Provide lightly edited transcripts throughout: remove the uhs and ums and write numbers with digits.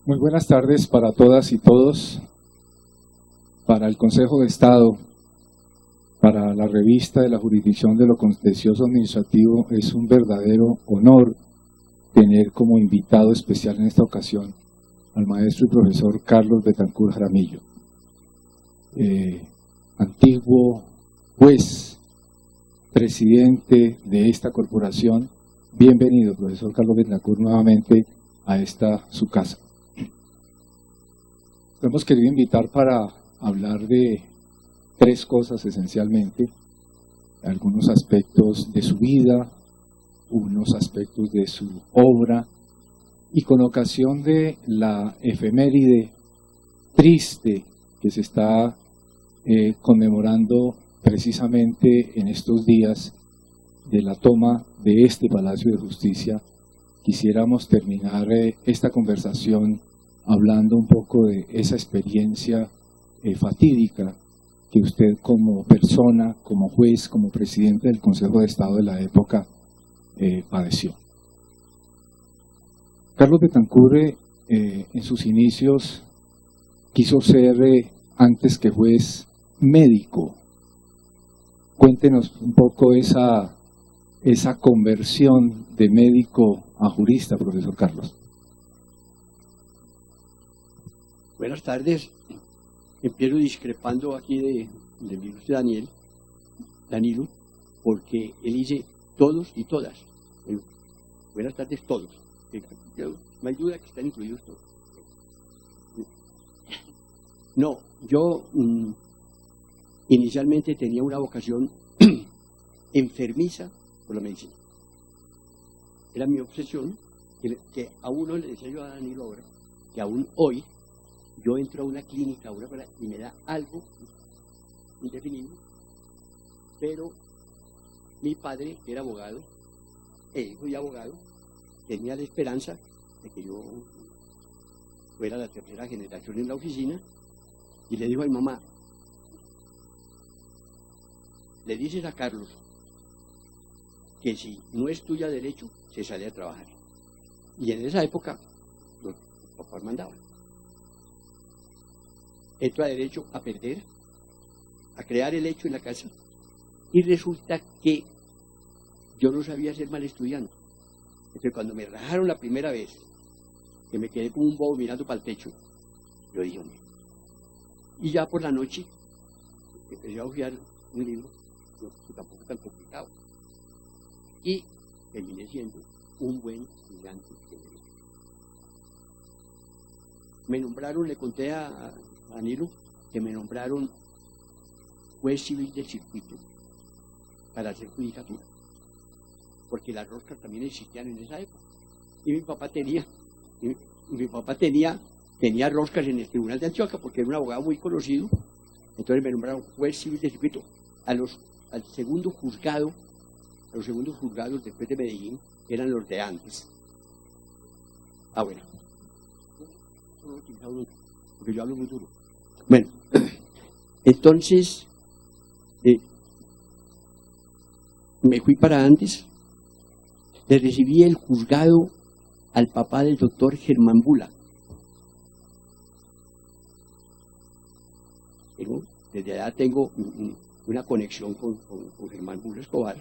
Muy buenas tardes para todas y todos. Para el Consejo de Estado, para la revista de la Jurisdicción de lo Contencioso Administrativo, es un verdadero honor tener como invitado especial en esta ocasión al maestro y profesor Carlos Betancur Jaramillo, antiguo juez, presidente de esta corporación. Bienvenido, profesor Carlos Betancur, nuevamente a esta su casa. Lo hemos querido invitar para hablar de tres cosas esencialmente: algunos aspectos de su vida, unos aspectos de su obra, y con ocasión de la efeméride triste que se está conmemorando precisamente en estos días de la toma de este Palacio de Justicia, quisiéramos terminar esta conversación hablando un poco de esa experiencia fatídica que usted como persona, como juez, como presidente del Consejo de Estado de la época padeció. Carlos Betancur en sus inicios quiso ser, antes que juez, médico. Cuéntenos un poco esa conversión de médico a jurista, profesor Carlos. Buenas tardes. Empiezo discrepando aquí de mi ilustre Danilo, porque él dice todos y todas. Buenas tardes todos. No hay duda que están incluidos todos. No, yo inicialmente tenía una vocación enfermiza por la medicina. Era mi obsesión, que a uno le decía yo a Danilo ahora, que aún hoy yo entro a una clínica y me da algo indefinido, pero mi padre, que era abogado, hijo y abogado, tenía la esperanza de que yo fuera la tercera generación en la oficina, y le dijo a mi mamá: le dices a Carlos que si no estudia derecho, se sale a trabajar. Y en esa época los papás mandaban. Entro a derecho a perder, a crear el hecho en la casa, y resulta que yo no sabía ser mal estudiante. Entonces, cuando me rajaron la primera vez, que me quedé como un bobo mirando para el techo, yo dije, hombre. Y ya por la noche empecé a hojear un libro, que tampoco es tan complicado, y terminé siendo un buen estudiante de derecho. Me nombraron, le conté a Danilo, que me nombraron juez civil del circuito para hacer judicatura, porque las roscas también existían en esa época. Y mi papá tenía roscas en el Tribunal de Antioquia, porque era un abogado muy conocido. Entonces me nombraron juez civil del circuito al segundo juzgado. Los segundos juzgados después de Medellín eran los de antes. Bueno. Porque yo hablo muy duro. Bueno, entonces me fui para Andes, le recibí el juzgado al papá del doctor Germán Bula. Desde allá tengo una conexión con Germán Bula Escobar,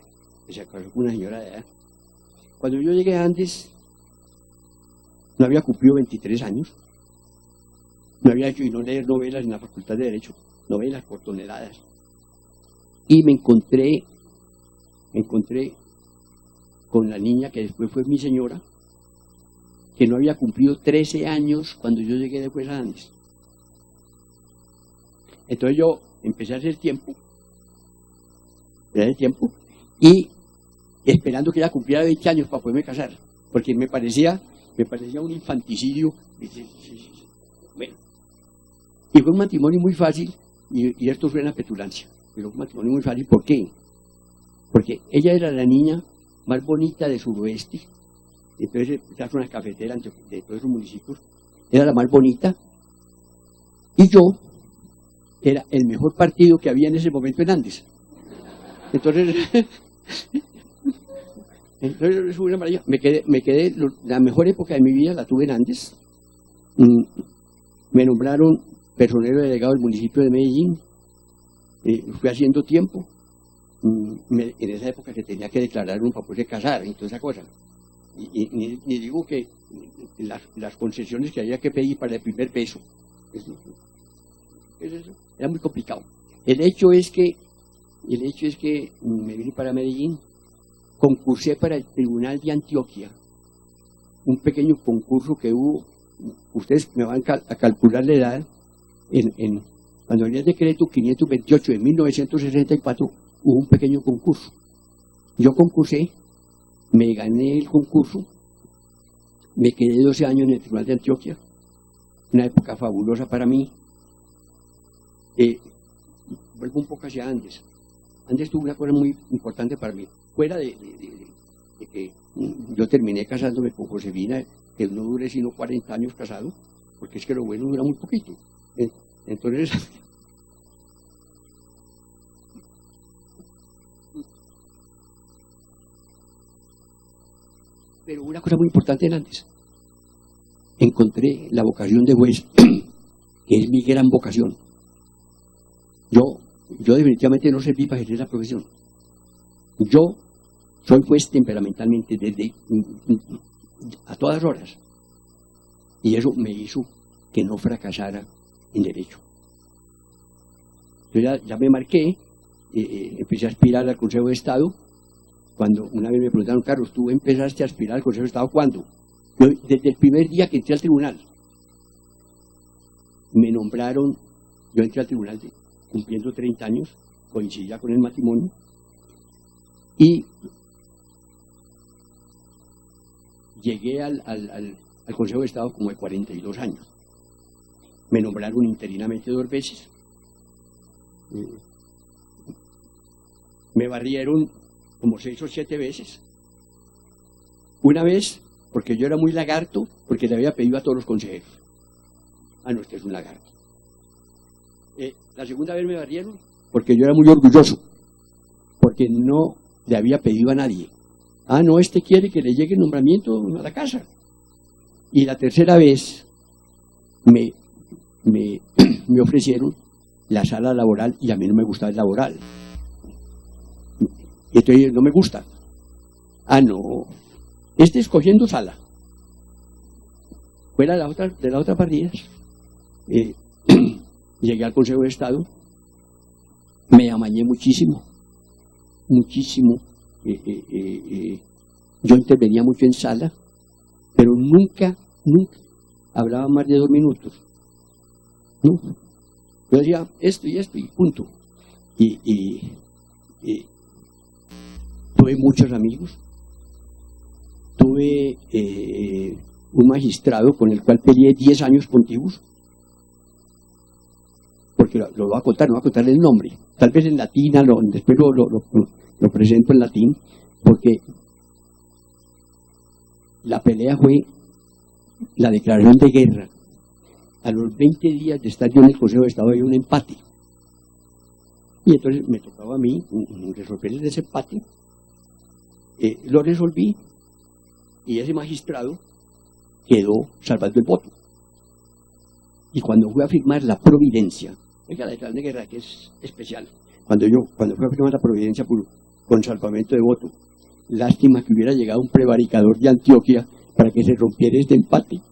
que se casó con una señora de allá. Cuando yo llegué a Andes, no había cumplido 23 años. No había hecho y no leer novelas en la Facultad de Derecho, novelas por toneladas. Y me encontré con la niña que después fue mi señora, que no había cumplido 13 años cuando yo llegué después a Andes. Entonces yo empecé a hacer tiempo, y esperando que ella cumpliera 20 años para poderme casar, porque me parecía un infanticidio. Bueno. Y fue un matrimonio muy fácil, y esto suena a petulancia, pero fue un matrimonio muy fácil. ¿Por qué? Porque ella era la niña más bonita de Suroeste. Entonces, esa fue una cafetera de todos esos municipios, era la más bonita, y yo era el mejor partido que había en ese momento en Andes. Entonces fue una maravilla. Me quedé, la mejor época de mi vida la tuve en Andes, Me nombraron personero delegado del municipio de Medellín. Fui haciendo tiempo. En esa época se tenía que declarar un papel de casar y toda esa cosa. Y ni digo que las concesiones que había que pedir para el primer peso. Era muy complicado. El hecho es que me vine para Medellín, concursé para el Tribunal de Antioquia, un pequeño concurso que hubo, ustedes me van a calcular la edad, cuando venía el decreto 528 de 1964, hubo un pequeño concurso. Yo concursé, me gané el concurso, me quedé 12 años en el Tribunal de Antioquia, una época fabulosa para mí. Vuelvo un poco hacia Andes. Andes tuvo una cosa muy importante para mí, fuera de que yo terminé casándome con Josefina, que no duré sino 40 años casado, porque es que lo bueno dura muy poquito. Entonces, pero una cosa muy importante en Andes, encontré la vocación de juez, que es mi gran vocación. Yo definitivamente no serví para ejercer la profesión. Yo soy juez temperamentalmente a todas horas. Y eso me hizo que no fracasara en derecho. Yo ya me marqué, empecé a aspirar al Consejo de Estado. Cuando una vez me preguntaron, Carlos, ¿tú empezaste a aspirar al Consejo de Estado cuándo? Desde el primer día que entré al tribunal. Me nombraron, yo entré al tribunal cumpliendo 30 años, coincidía con el matrimonio, y llegué al Consejo de Estado como de 42 años. Me nombraron interinamente 2 veces. Me barrieron como 6 o 7 veces. Una vez, porque yo era muy lagarto, porque le había pedido a todos los consejeros. No, este es un lagarto. La segunda vez me barrieron porque yo era muy orgulloso, porque no le había pedido a nadie. No, este quiere que le llegue el nombramiento a la casa. Y la tercera vez me ofrecieron la sala laboral y a mí no me gustaba el laboral. Y entonces no me gusta. No, escogiendo sala. Fuera de las otras partidas. Llegué al Consejo de Estado, me amañé muchísimo. Yo intervenía mucho en sala, pero nunca hablaba más de 2 minutos. No. Yo decía esto y punto. Y tuve muchos amigos. Tuve un magistrado con el cual peleé 10 años contiguos. Porque lo voy a contar, no voy a contarle el nombre. Tal vez en latín, después lo presento en latín, porque la pelea fue la declaración de guerra. A los 20 días de estar yo en el Consejo de Estado había un empate. Y entonces me tocaba a mí resolver el desempate. Lo resolví y ese magistrado quedó salvando el voto. Y cuando fui a firmar la providencia, la declaración de guerra, que es especial, cuando fui a firmar la providencia con salvamento de voto, lástima que hubiera llegado un prevaricador de Antioquia para que se rompiera este empate.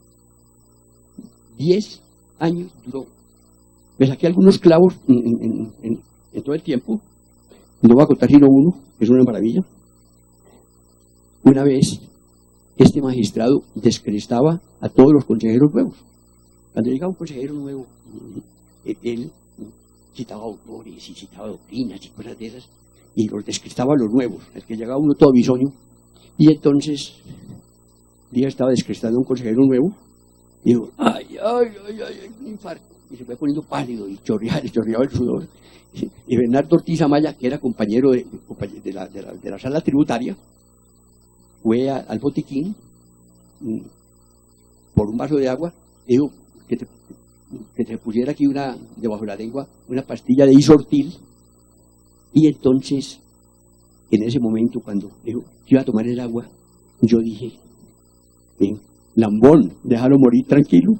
10 años duró. Me saqué algunos clavos en todo el tiempo. No voy a contar sino uno, que es una maravilla. Una vez, este magistrado descrestaba a todos los consejeros nuevos. Cuando llegaba un consejero nuevo, él citaba autores y citaba doctrinas y cosas de esas, y los descrestaba a los nuevos, el que llegaba uno todo bisoño. Y entonces, un día estaba descrestando a un consejero nuevo, y digo, ay, un infarto. Y se fue poniendo pálido y chorreaba el sudor. Y Bernardo Ortiz Amaya, que era compañero de la sala tributaria, fue al botiquín por un vaso de agua, y dijo que te pusiera aquí debajo de la lengua una pastilla de isortil. Y entonces, en ese momento, cuando dijo que iba a tomar el agua, yo dije, Lambón, déjalo morir tranquilo.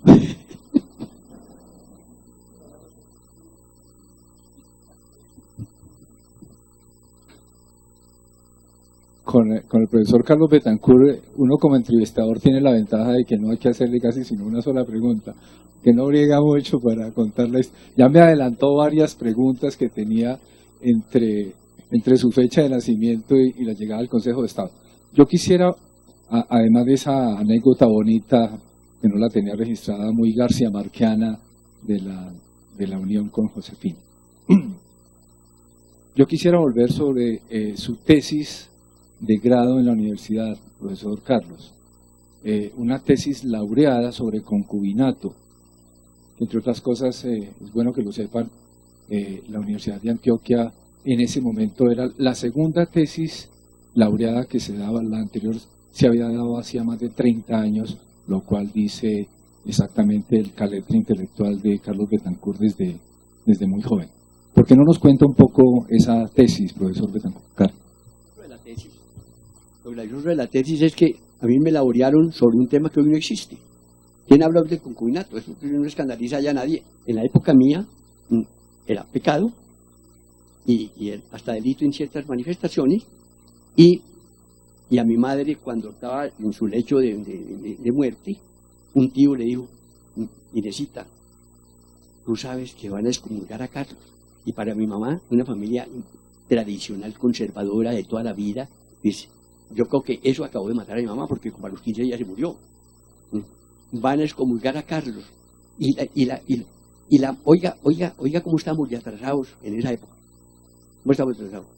Con el profesor Carlos Betancourt, uno como entrevistador tiene la ventaja de que no hay que hacerle casi sino una sola pregunta, que no briega mucho para contarles. Ya me adelantó varias preguntas que tenía entre su fecha de nacimiento y la llegada al Consejo de Estado. Yo quisiera, además de esa anécdota bonita, que no la tenía registrada, muy garciamarquiana de la unión con Josefina, yo quisiera volver sobre su tesis de grado en la universidad, profesor Carlos, una tesis laureada sobre concubinato, que entre otras cosas, es bueno que lo sepan, la Universidad de Antioquia en ese momento era la segunda tesis laureada que se daba, la anterior se había dado hacía más de 30 años, lo cual dice exactamente el caletre intelectual de Carlos Betancourt desde muy joven. ¿Por qué no nos cuenta un poco esa tesis, profesor Betancourt? Lo gracioso de la tesis es que a mí me laurearon sobre un tema que hoy no existe. ¿Quién habla del concubinato? Eso no escandaliza ya a nadie. En la época mía era pecado y hasta delito en ciertas manifestaciones, y a mi madre, cuando estaba en su lecho de muerte, un tío le dijo: Inesita, tú sabes que van a excomulgar a Carlos. Y para mi mamá, una familia tradicional, conservadora de toda la vida, pues, yo creo que eso acabó de matar a mi mamá, porque como a los 15 días se murió. Van a excomulgar a Carlos. Oiga cómo estamos ya atrasados en esa época. ¿Cómo estamos atrasados?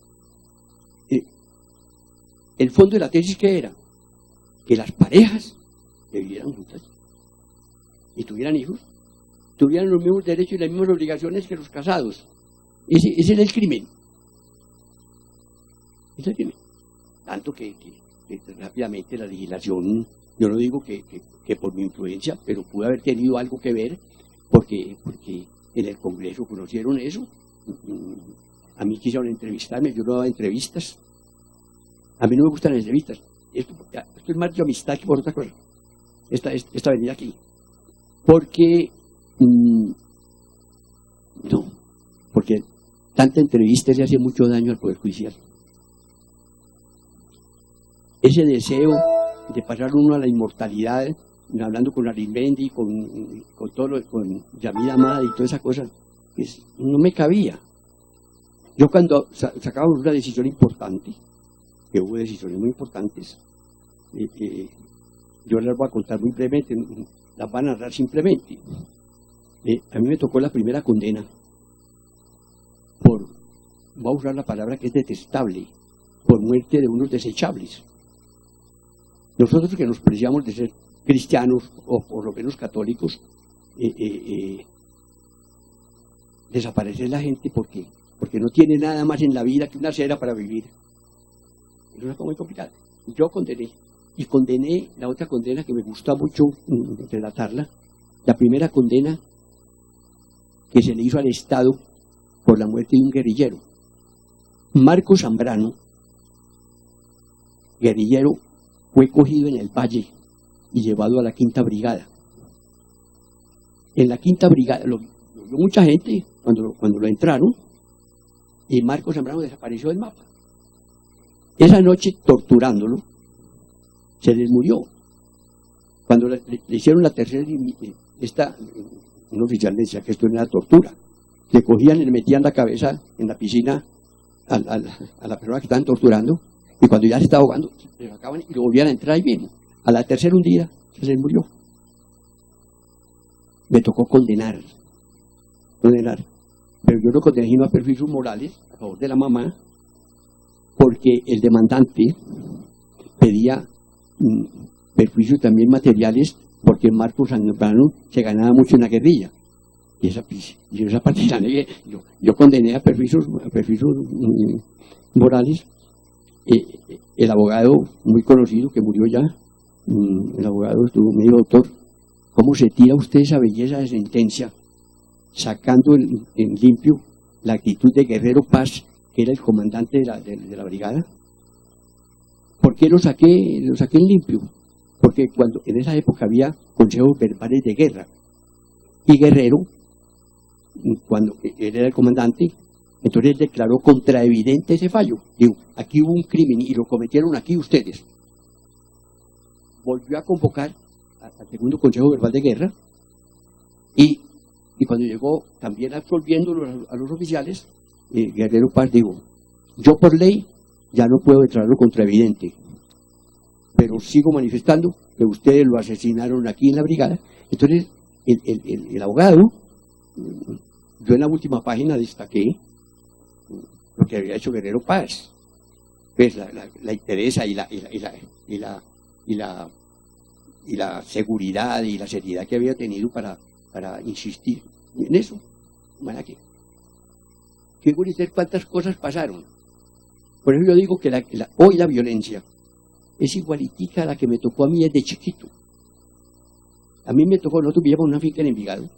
El fondo de la tesis, ¿qué era? Que las parejas vivieran juntas y tuvieran hijos, tuvieran los mismos derechos y las mismas obligaciones que los casados. Ese era el crimen. Ese es el crimen. Tanto que rápidamente la legislación, yo no digo que por mi influencia, pero pudo haber tenido algo que ver, porque en el Congreso conocieron eso. A mí quisieron entrevistarme, yo no daba entrevistas. A mí no me gustan las entrevistas. Esto es más de amistad que por otra cosa. Esta venida aquí. Porque porque tanta entrevista le hace mucho daño al Poder Judicial. Ese deseo de pasar uno a la inmortalidad, hablando con Arismendi, con Yamid Amada y toda esa cosa, pues, no me cabía. Yo cuando sacábamos una decisión importante, que hubo decisiones muy importantes, yo las voy a contar muy brevemente, las voy a narrar simplemente. A mí me tocó la primera condena voy a usar la palabra que es detestable, por muerte de unos desechables. Nosotros que nos preciamos de ser cristianos o por lo menos católicos, desaparecer la gente porque no tiene nada más en la vida que una cera para vivir. Es una cosa muy complicada. Yo condené la otra condena que me gusta mucho relatarla, la primera condena que se le hizo al Estado por la muerte de un guerrillero. Marco Zambrano, guerrillero, fue cogido en el Valle y llevado a la Quinta Brigada. En la Quinta Brigada lo vio mucha gente cuando lo entraron, y Marco Zambrano desapareció del mapa. Esa noche, torturándolo, se les murió. Cuando le hicieron la tercera, un oficial decía que esto era tortura. Le cogían y le metían la cabeza en la piscina a la persona que estaban torturando, y cuando ya se estaba ahogando, le sacaban y lo volvían a entrar y bien. A la tercera un día se les murió. Me tocó condenar. Pero yo lo condené a perjuicios morales a favor de la mamá, porque el demandante pedía perjuicios también materiales, porque Marco Zambrano se ganaba mucho en la guerrilla. Y esa parte la negué. Yo condené a perjuicios morales. El abogado muy conocido que murió ya, el abogado me dijo: doctor, ¿cómo se tira usted esa belleza de sentencia, sacando en limpio la actitud de Guerrero Paz, que era el comandante de la brigada? ¿Por qué lo saqué en limpio? porque cuando en esa época había consejos verbales de guerra, y Guerrero, cuando él era el comandante, entonces él declaró contraevidente ese fallo. Digo, aquí hubo un crimen y lo cometieron aquí ustedes. Volvió a convocar al segundo consejo verbal de guerra, y cuando llegó también absolviéndolo a los oficiales, Guerrero Paz dijo, yo por ley ya no puedo declararlo contraevidente, pero sigo manifestando que ustedes lo asesinaron aquí en la brigada. Entonces el abogado, yo en la última página destaqué lo que había hecho Guerrero Paz, pues la interesa y la seguridad y la seriedad que había tenido para insistir en eso. ¿Para qué? Fíjense cuántas cosas pasaron. Por eso yo digo que hoy la violencia es igualitica a la que me tocó a mí desde chiquito. A mí me tocó, nosotros vivíamos en una finca en Envigado,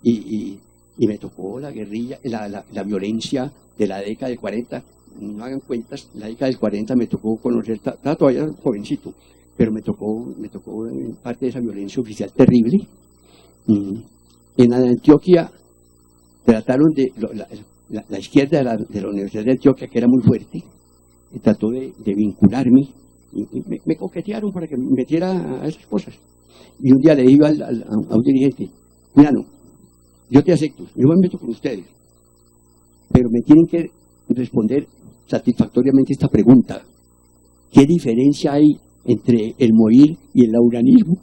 y me tocó la guerrilla, la violencia de la década del 40. No hagan cuentas, la década del 40 me tocó conocer, estaba todavía jovencito, pero me tocó parte de esa violencia oficial terrible. En Antioquia trataron de, la izquierda de la Universidad de Antioquia, que era muy fuerte, trató de vincularme, y me coquetearon para que me metiera a esas cosas. Y un día le digo a un dirigente, mira, no, yo te acepto, yo me meto con ustedes, pero me tienen que responder satisfactoriamente esta pregunta: ¿qué diferencia hay entre el morir y el lauranismo?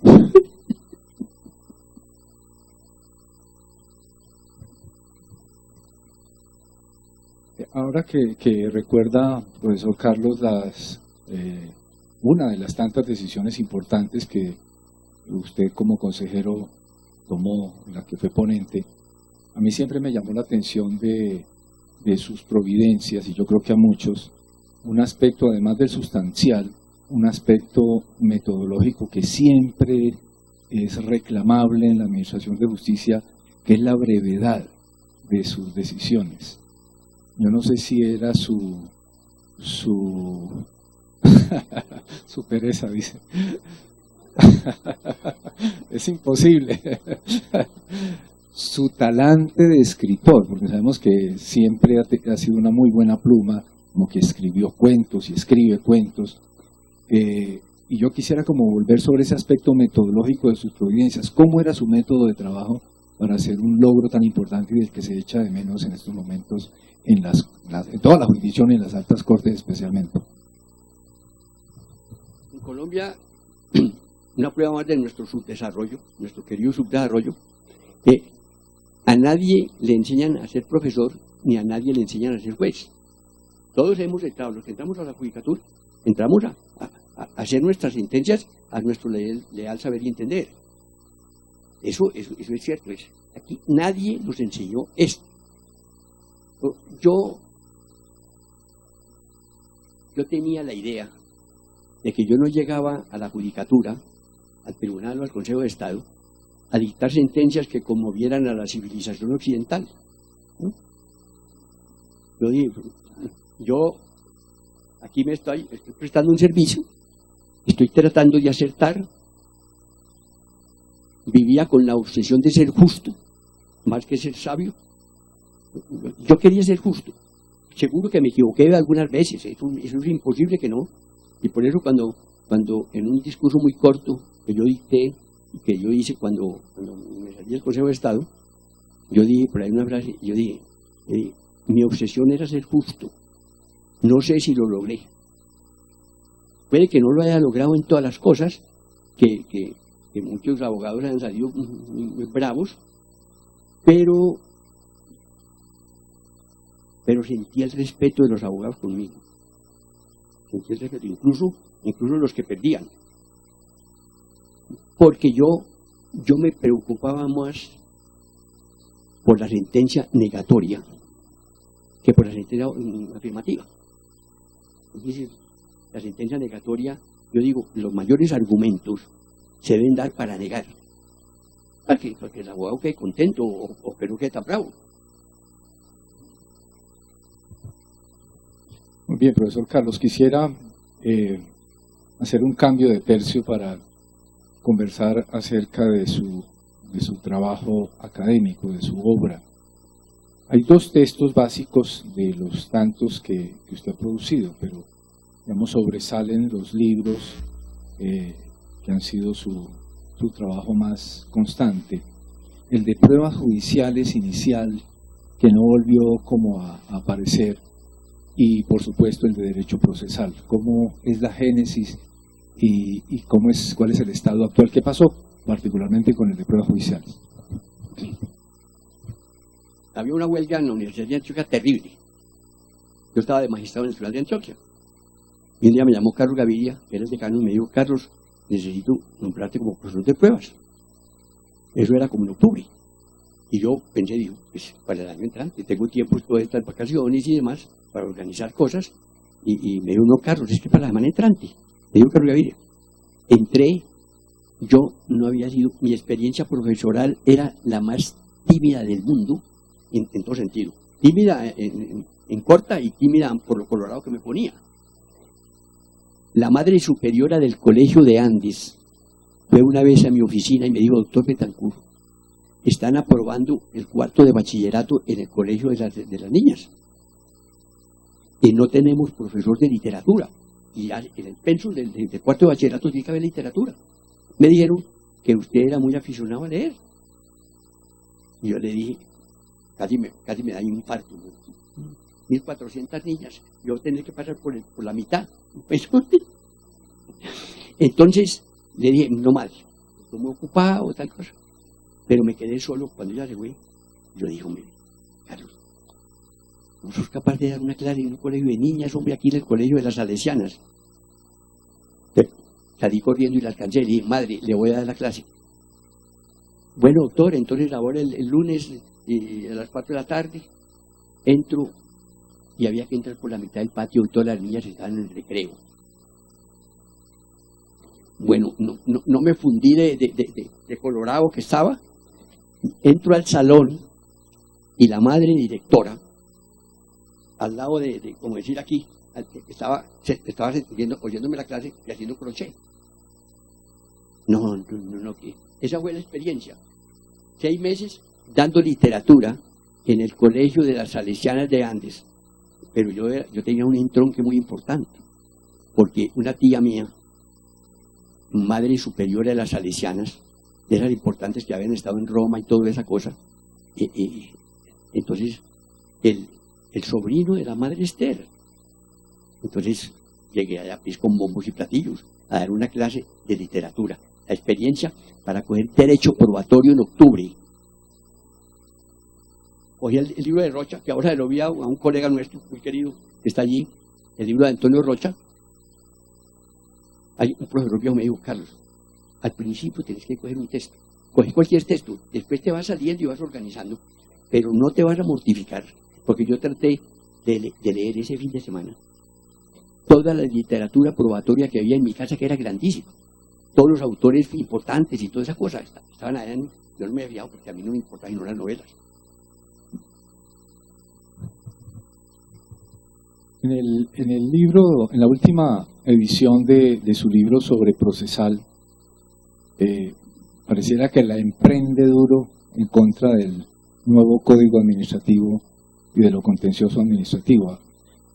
Ahora que recuerda, profesor Carlos, una de las tantas decisiones importantes que usted como consejero tomó, la que fue ponente, a mí siempre me llamó la atención de sus providencias, y yo creo que a muchos, un aspecto además del sustancial, un aspecto metodológico que siempre es reclamable en la administración de justicia, que es la brevedad de sus decisiones. Yo no sé si era su pereza, dice. Es imposible. Su talante de escritor, porque sabemos que siempre ha sido una muy buena pluma, como que escribió cuentos y escribe cuentos. Y yo quisiera como volver sobre ese aspecto metodológico de sus providencias. ¿Cómo era su método de trabajo para hacer un logro tan importante y del que se echa de menos en estos momentos en toda la jurisdicción y en las altas cortes especialmente? En Colombia, una prueba más de nuestro subdesarrollo, nuestro querido subdesarrollo, que a nadie le enseñan a ser profesor, ni a nadie le enseñan a ser juez. Todos hemos entrado, los que entramos a la judicatura, entramos a hacer nuestras sentencias a nuestro leal saber y entender. Eso es cierto. Aquí nadie nos enseñó esto. Yo tenía la idea de que yo no llegaba a la judicatura, al tribunal o al Consejo de Estado, a dictar sentencias que conmovieran a la civilización occidental, ¿no? Yo aquí estoy prestando un servicio, estoy tratando de acertar, vivía con la obsesión de ser justo, más que ser sabio. Yo quería ser justo, seguro que me equivoqué algunas veces, eso es imposible que no, y por eso cuando en un discurso muy corto que yo dicté, que yo hice cuando me salí del Consejo de Estado, yo dije por ahí una frase, yo dije, mi obsesión era ser justo, no sé si lo logré, puede que no lo haya logrado en todas las cosas, que muchos abogados han salido muy bravos, pero sentí el respeto de los abogados conmigo, sentí el respeto, incluso los que perdían, porque yo me preocupaba más por la sentencia negatoria que por la sentencia afirmativa. Es decir, la sentencia negatoria, yo digo, los mayores argumentos se deben dar para negar, para que el abogado quede contento o que no quede tan bravo. Muy bien, profesor Carlos, quisiera hacer un cambio de tercio para conversar acerca de su trabajo académico, de su obra. Hay dos textos básicos de los tantos que usted ha producido, pero digamos sobresalen los libros que han sido su trabajo más constante. El de pruebas judiciales inicial, que no volvió como a aparecer, y por supuesto el de derecho procesal. ¿Cómo es la génesis y cuál es el estado actual? ¿Qué pasó particularmente con el de pruebas judiciales? Había una huelga en la Universidad de Antioquia terrible. Yo estaba de magistrado en el Tribunal de Antioquia. Y un día me llamó Carlos Gaviria, que era el decano, y me dijo: Carlos, necesito nombrarte como profesor de pruebas. Eso era como en octubre. Y yo pensé, digo, pues para el año entrante, tengo tiempo después de estas vacaciones y demás, para organizar cosas. Y me dijo: no, Carlos, es que para la semana entrante. Me dijo Carlos Gaviria. Entré, yo no había sido, mi experiencia profesoral era la más tímida del mundo, en todo sentido. Tímida en corta y tímida por lo colorado que me ponía. La madre superiora del colegio de Andes fue una vez a mi oficina y me dijo: doctor Betancourt, están aprobando el cuarto de bachillerato en el colegio de las niñas. Y no tenemos profesor de literatura. Y en el pensum del cuarto de bachillerato tiene que haber literatura. Me dijeron que usted era muy aficionado a leer. Y yo le dije, casi me da un infarto. 1.400 niñas, yo tendré que pasar por la mitad. Entonces le dije: no más, estoy muy ocupado, tal cosa. Pero me quedé solo cuando ella se fue. Yo dije: hombre, Carlos, no sos capaz de dar una clase en un colegio de niñas, hombre, aquí en el colegio de las Salesianas. Salí corriendo y la alcancé y le dije: madre, le voy a dar la clase. Bueno, doctor, entonces ahora el lunes a las 4 de la tarde entro, y había que entrar por la mitad del patio y todas las niñas estaban en el recreo. Bueno, no me fundí de colorado que estaba. Entro al salón y la madre directora, al lado como decir aquí, estaba oyéndome la clase y haciendo crochet. No, que esa fue la experiencia. 6 meses dando literatura en el colegio de las Salesianas de Andes. Pero yo tenía un entronque muy importante, porque una tía mía, madre superiora de las Salesianas, de esas importantes que habían estado en Roma y toda esa cosa, entonces el sobrino de la madre Esther. Entonces llegué allá pues, con bombos y platillos a dar una clase de literatura. La experiencia para coger derecho probatorio en octubre. Cogí el libro de Rocha, que ahora lo vi a un colega nuestro muy querido que está allí, el libro de Antonio Rocha. Hay un profesor que me dijo: Carlos, al principio tienes que coger un texto. Coge cualquier texto, después te vas saliendo y vas organizando, pero no te vas a mortificar, porque yo traté de leer ese fin de semana toda la literatura probatoria que había en mi casa, que era grandísima. Todos los autores importantes y todas esas cosas estaban allá. Yo no me había fijado porque a mí no me importaban sino las novelas. En el libro, en la última edición de su libro sobre procesal, pareciera que la emprende duro en contra del nuevo código administrativo y de lo contencioso administrativo.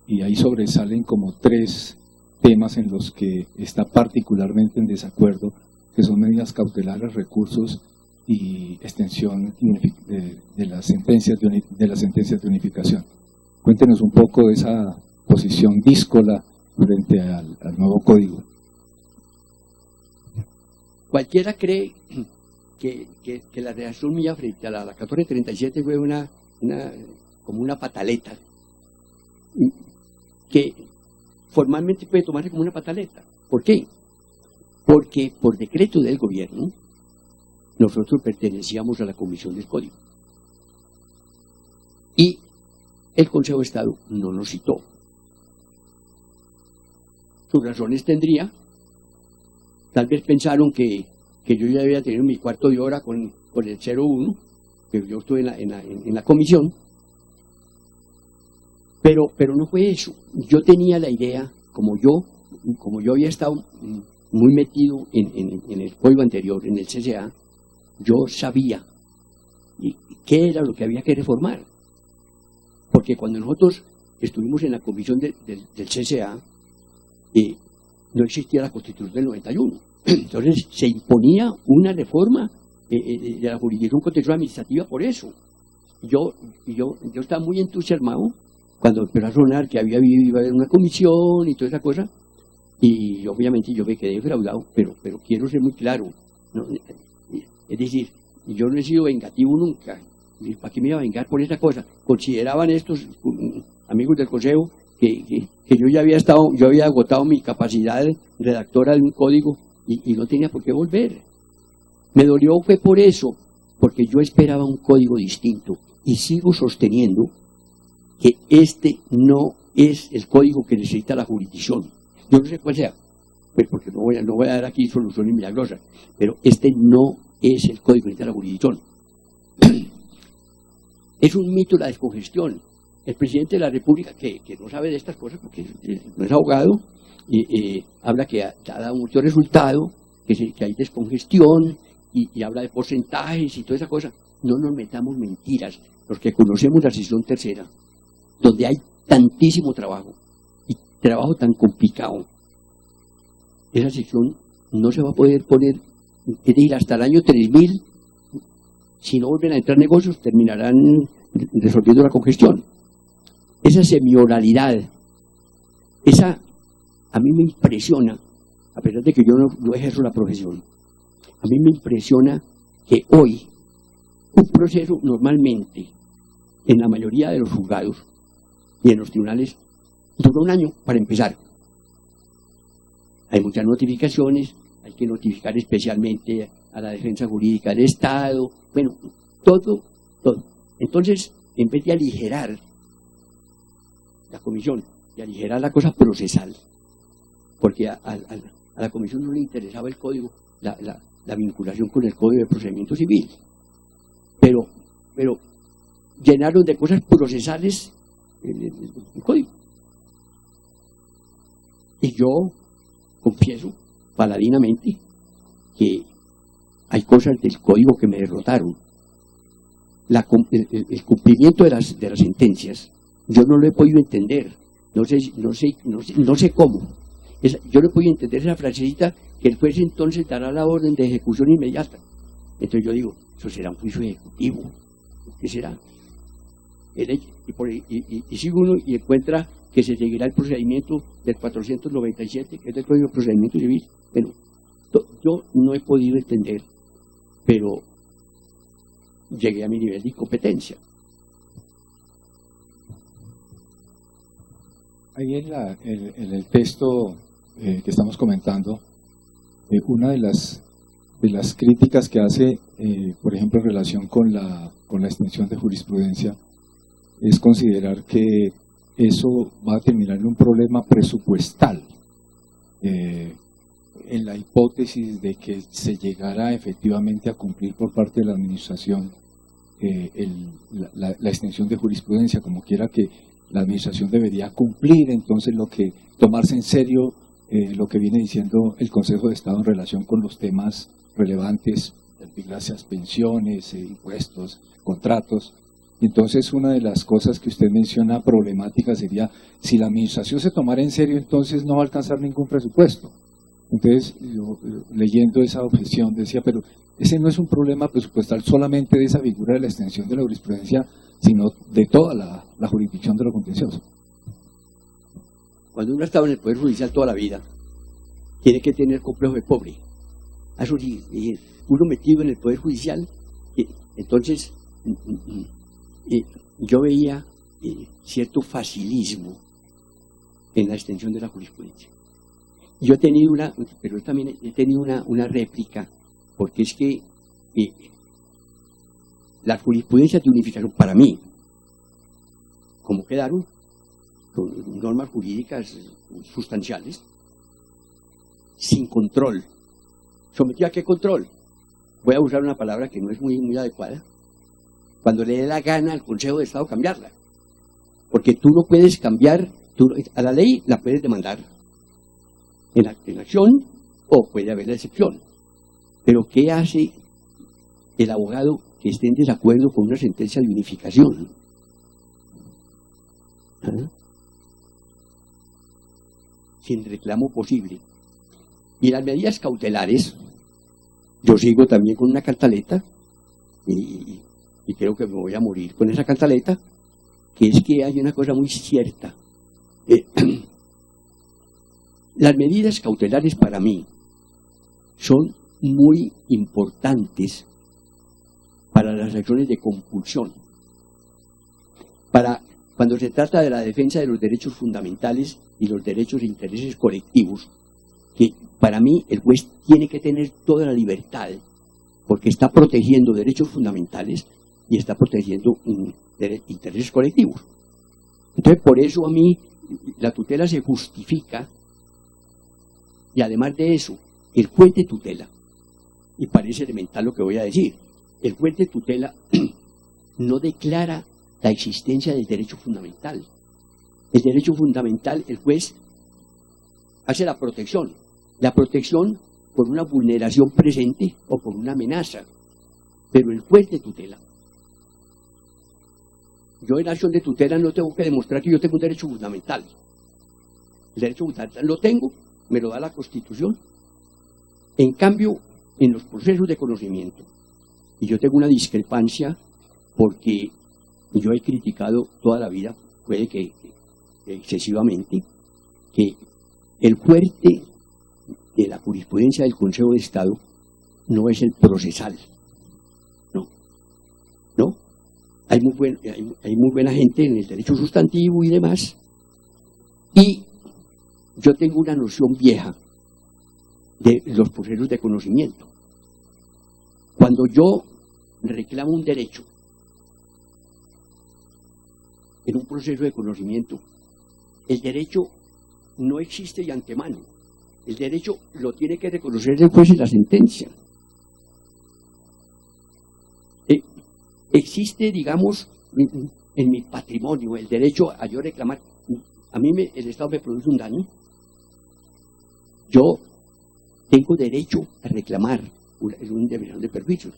Y ahí sobresalen como 3 temas en los que está particularmente en desacuerdo, que son medidas cautelares, recursos y extensión de las sentencias de unificación. Cuéntenos un poco de esa posición díscola frente al nuevo código. Cualquiera cree que la reacción mía frente a la 1437 fue como una pataleta, que formalmente puede tomarse como una pataleta. ¿Por qué? Porque por decreto del gobierno nosotros pertenecíamos a la Comisión del Código y el Consejo de Estado no nos citó. Sus razones tendría, tal vez pensaron que yo ya había tenido mi cuarto de hora con el 01, que yo estuve en la comisión, pero no fue eso. Yo tenía la idea, como yo como yo había estado muy metido en el código anterior, en el CCA, yo sabía qué era lo que había que reformar. Porque cuando nosotros estuvimos en la comisión del CCA, no existía la Constitución del 91. Entonces se imponía una reforma de la jurisdicción contenciosa administrativa por eso. Yo estaba muy entusiasmado cuando empezó a sonar que iba a haber una comisión y toda esa cosa, y obviamente yo me quedé defraudado, pero quiero ser muy claro, ¿no? Es decir, yo no he sido vengativo nunca. ¿Para qué me iba a vengar por esa cosa? Consideraban estos amigos del Consejo que yo había agotado mi capacidad redactora de un código y no tenía por qué volver. Me dolió fue por eso, porque yo esperaba un código distinto y sigo sosteniendo que este no es el código que necesita la jurisdicción. Yo no sé cuál sea, pues porque no voy a dar aquí soluciones milagrosas, pero este no es el código que necesita la jurisdicción. Es un mito la descongestión. El presidente de la República, que no sabe de estas cosas porque no es abogado, habla que ha dado mucho resultado, que hay descongestión, y habla de porcentajes y toda esa cosa. No nos metamos mentiras. Los que conocemos la sección tercera, donde hay tantísimo trabajo, y trabajo tan complicado, esa sección no se va a poder poner, es decir, hasta el año 3000, si no vuelven a entrar negocios, terminarán resolviendo la congestión. Esa semioralidad, a mí me impresiona, a pesar de que yo no ejerzo la profesión, a mí me impresiona que hoy un proceso normalmente, en la mayoría de los juzgados y en los tribunales, dura un año para empezar. Hay muchas notificaciones, hay que notificar especialmente a la defensa jurídica del Estado, bueno, todo. Entonces, en vez de aligerar la comisión, de aligerar la cosa procesal, porque a la comisión no le interesaba el código, la vinculación con el Código de Procedimiento Civil, pero llenaron de cosas procesales el código. Y yo confieso paladinamente que hay cosas del código que me derrotaron. El cumplimiento de las sentencias, yo no lo he podido entender, no sé cómo. Yo no he podido entender esa frasecita que el juez entonces dará la orden de ejecución inmediata. Entonces yo digo, eso será un juicio ejecutivo. ¿Qué será? Y sigue uno y encuentra que se seguirá el procedimiento del 497, que es del Código de Procedimiento Civil. Bueno, yo no he podido entender, pero llegué a mi nivel de incompetencia. Ahí en el texto que estamos comentando, una de las críticas que hace, por ejemplo, en relación con la extensión de jurisprudencia, es considerar que eso va a terminar en un problema presupuestal, en la hipótesis de que se llegara efectivamente a cumplir por parte de la administración la extensión de jurisprudencia, como quiera que la administración debería cumplir, entonces tomarse en serio lo que viene diciendo el Consejo de Estado en relación con los temas relevantes, gracias, pensiones, impuestos, contratos. Entonces, una de las cosas que usted menciona problemática sería, si la administración se tomara en serio, entonces no va a alcanzar ningún presupuesto. Entonces, yo, leyendo esa objeción, decía, pero ese no es un problema presupuestal solamente de esa figura de la extensión de la jurisprudencia, sino de toda la jurisdicción de lo contencioso. Cuando uno ha estado en el Poder Judicial toda la vida, tiene que tener complejo de pobre. Eso sí, uno metido en el Poder Judicial, entonces yo veía cierto facilismo en la extensión de la jurisprudencia. Yo he tenido pero también he tenido una réplica, porque es que las jurisprudencias de unificación, para mí, como quedaron, con normas jurídicas sustanciales, sin control. ¿Sometido a qué control? Voy a usar una palabra que no es muy adecuada. Cuando le dé la gana al Consejo de Estado cambiarla. Porque tú no puedes cambiar, a la ley la puedes demandar. en acción, o puede haber la excepción. Pero ¿qué hace el abogado que esté en desacuerdo con una sentencia de unificación? ¿Ah? Sin reclamo posible. Y las medidas cautelares, yo sigo también con una cantaleta, y creo que me voy a morir con esa cantaleta, que es que hay una cosa muy cierta. Las medidas cautelares para mí son muy importantes para las acciones de compulsión. Para cuando se trata de la defensa de los derechos fundamentales y los derechos e intereses colectivos, que para mí el juez tiene que tener toda la libertad, porque está protegiendo derechos fundamentales y está protegiendo intereses colectivos. Entonces, por eso a mí la tutela se justifica, y además de eso, el juez de tutela, y parece elemental lo que voy a decir, el juez de tutela no declara la existencia del derecho fundamental. El derecho fundamental, el juez hace la protección por una vulneración presente o por una amenaza, pero el juez de tutela, yo en acción de tutela no tengo que demostrar que yo tengo un derecho fundamental. El derecho fundamental lo tengo, me lo da la Constitución. En cambio, en los procesos de conocimiento, y yo tengo una discrepancia porque yo he criticado toda la vida, puede que excesivamente, que el fuerte de la jurisprudencia del Consejo de Estado no es el procesal. No. Hay muy buena gente en el derecho sustantivo y demás, y yo tengo una noción vieja de los procesos de conocimiento. Cuando yo reclamo un derecho en un proceso de conocimiento, el derecho no existe de antemano. El derecho lo tiene que reconocer el juez en la sentencia. Existe, digamos, en mi patrimonio el derecho a yo reclamar. A mí el Estado me produce un daño. Yo tengo derecho a reclamar una indemnización de perjuicios,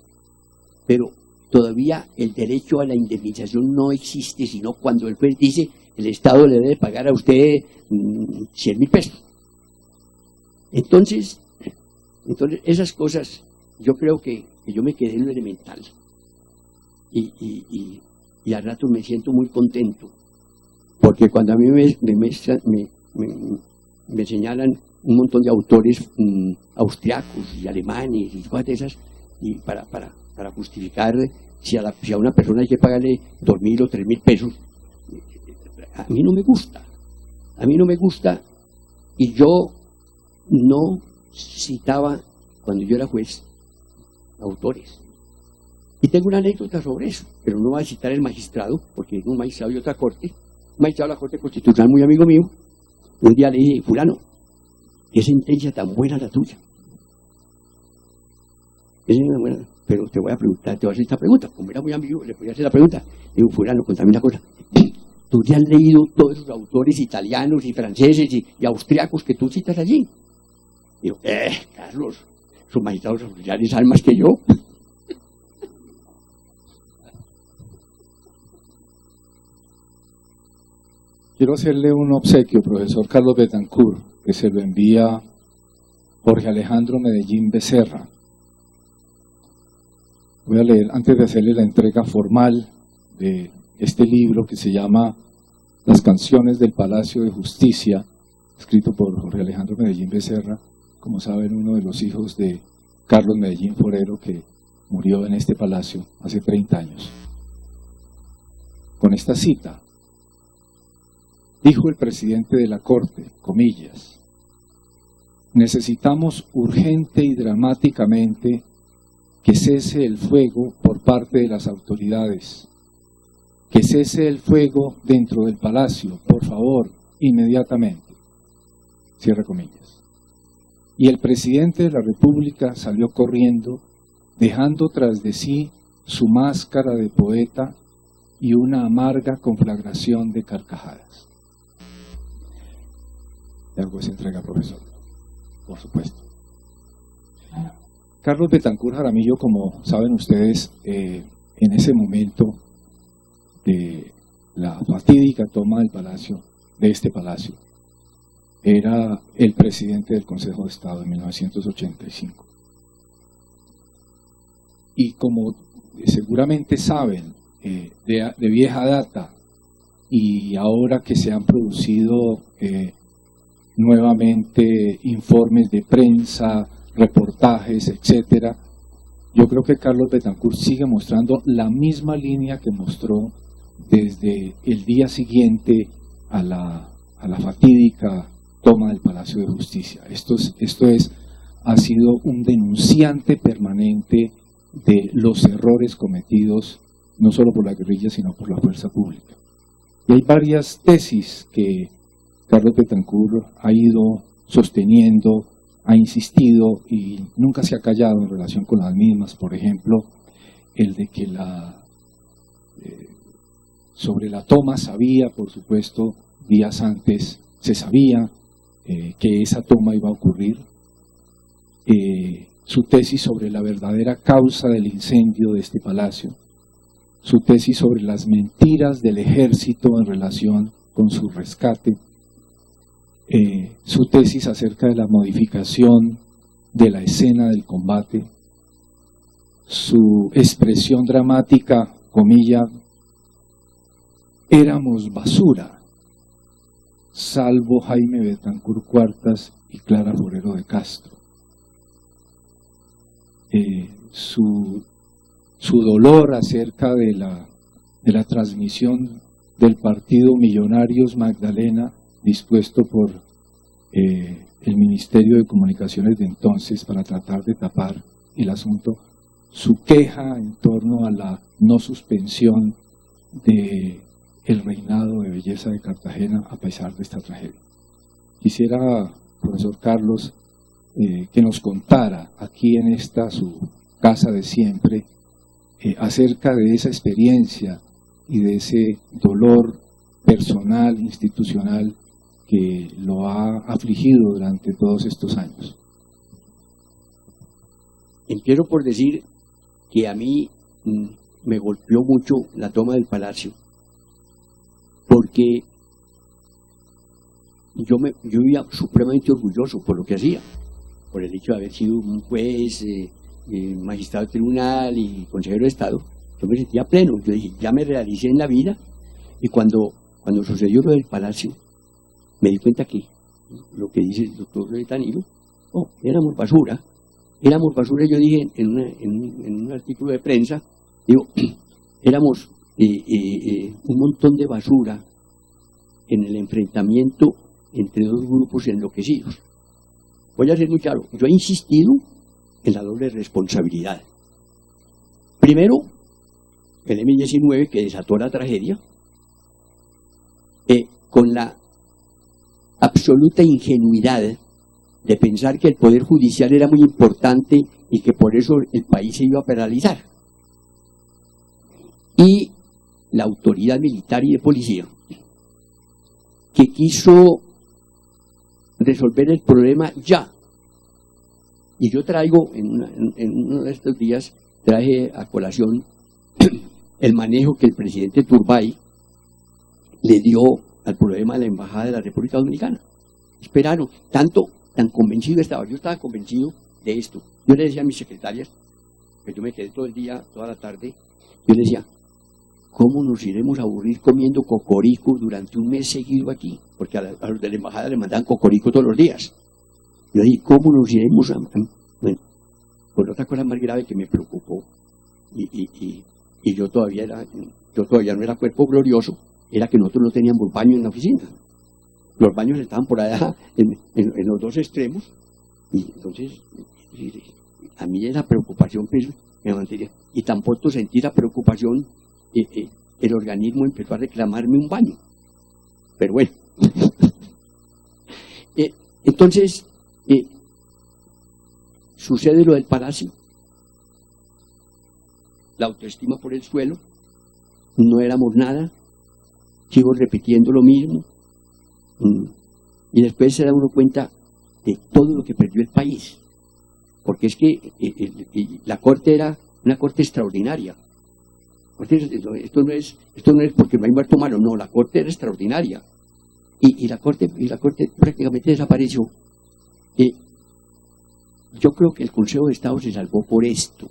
pero todavía el derecho a la indemnización no existe, sino cuando el juez dice el Estado le debe pagar a usted 100.000 pesos. Entonces esas cosas, yo creo que yo me quedé en lo elemental. Y al rato me siento muy contento, porque cuando a mí me señalan un montón de autores austriacos y alemanes y cosas de esas, y para justificar si a una persona hay que pagarle 2.000 o 3.000 pesos, a mí no me gusta, y yo no citaba, cuando yo era juez, autores. Y tengo una anécdota sobre eso, pero no voy a citar el magistrado, porque es un magistrado de otra corte, un magistrado de la Corte Constitucional muy amigo mío. Un día le dije, fulano, qué sentencia tan buena la tuya. Pero te voy a preguntar, te voy a hacer esta pregunta. Como era muy amigo, le podía hacer la pregunta. Le digo, fulano, contame una cosa. ¿Tú te has leído todos esos autores italianos y franceses y austriacos que tú citas allí? Digo, Carlos, sus magistrados auxiliares saben más que yo. Quiero hacerle un obsequio, profesor Carlos Betancourt, que se lo envía Jorge Alejandro Medellín Becerra. Voy a leer, antes de hacerle la entrega formal de este libro que se llama Las canciones del Palacio de Justicia, escrito por Jorge Alejandro Medellín Becerra, como saben, uno de los hijos de Carlos Medellín Forero, que murió en este palacio hace 30 años. Con esta cita: dijo el presidente de la Corte, comillas, necesitamos urgente y dramáticamente que cese el fuego por parte de las autoridades, que cese el fuego dentro del palacio, por favor, inmediatamente. Cierre comillas. Y el presidente de la República salió corriendo, dejando tras de sí su máscara de poeta y una amarga conflagración de carcajadas. Le hago esa entrega, profesor. por supuesto. Carlos Betancur Jaramillo, como saben ustedes, en ese momento de la fatídica toma del palacio, de este palacio, era el presidente del Consejo de Estado en 1985. Y como seguramente saben, de vieja data, y ahora que se han producido nuevamente informes de prensa, reportajes, etcétera, yo creo que Carlos Betancur sigue mostrando la misma línea que mostró desde el día siguiente a la fatídica toma del Palacio de Justicia. Esto ha sido un denunciante permanente de los errores cometidos no solo por la guerrilla, sino por la fuerza pública. Y hay varias tesis que Carlos Betancur ha ido sosteniendo, ha insistido y nunca se ha callado en relación con las mismas. Por ejemplo, el de que sobre la toma sabía, por supuesto, días antes se sabía que esa toma iba a ocurrir. Su tesis sobre la verdadera causa del incendio de este palacio, su tesis sobre las mentiras del ejército en relación con su rescate, su tesis acerca de la modificación de la escena del combate, su expresión dramática, comilla, éramos basura, salvo Jaime Betancur Cuartas y Clara Forero de Castro. Su dolor acerca de la transmisión del partido Millonarios Magdalena, dispuesto por el Ministerio de Comunicaciones de entonces para tratar de tapar el asunto, su queja en torno a la no suspensión del reinado de belleza de Cartagena a pesar de esta tragedia. Quisiera, profesor Carlos, que nos contara aquí en esta su casa de siempre acerca de esa experiencia y de ese dolor personal, institucional, que lo ha afligido durante todos estos años. Empiezo por decir que a mí me golpeó mucho la toma del palacio, porque yo vivía supremamente orgulloso por lo que hacía, por el hecho de haber sido un juez, magistrado de tribunal y consejero de Estado. Yo me sentía pleno, yo dije, ya me realicé en la vida. Y cuando sucedió lo del palacio, me di cuenta que lo que dice el doctor Danilo, éramos basura. Yo dije en un artículo de prensa, digo, éramos un montón de basura en el enfrentamiento entre dos grupos enloquecidos. Voy a ser muy claro, yo he insistido en la doble responsabilidad. Primero, el M-19 que desató la tragedia, con la absoluta ingenuidad de pensar que el Poder Judicial era muy importante y que por eso el país se iba a paralizar. Y la autoridad militar y de policía, que quiso resolver el problema ya. Y yo traigo, en uno de estos días, traje a colación el manejo que el presidente Turbay le dio al problema de la Embajada de la República Dominicana. Esperaron, tan convencido estaba, yo estaba convencido de esto. Yo le decía a mis secretarias, que yo me quedé todo el día, toda la tarde, yo le decía, ¿cómo nos iremos a aburrir comiendo cocorico durante un mes seguido aquí? Porque a los de la embajada le mandaban cocorico todos los días. Yo dije, ¿cómo nos iremos a...? Bueno, por otra cosa más grave que me preocupó, y yo todavía no era cuerpo glorioso, era que nosotros no teníamos baño en la oficina. Los baños estaban por allá en los dos extremos, y entonces a mí esa preocupación pues, me mantenía. Y tan pronto sentí la preocupación, el organismo empezó a reclamarme un baño. Pero bueno. Entonces, sucede lo del palacio. La autoestima por el suelo, no éramos nada, sigo repitiendo lo mismo. Y después se da uno cuenta de todo lo que perdió el país. Porque es que la Corte era una Corte extraordinaria. Esto no es porque no hay muerto humano, no, la Corte era extraordinaria. Y la Corte prácticamente desapareció. Yo creo que el Consejo de Estado se salvó por esto.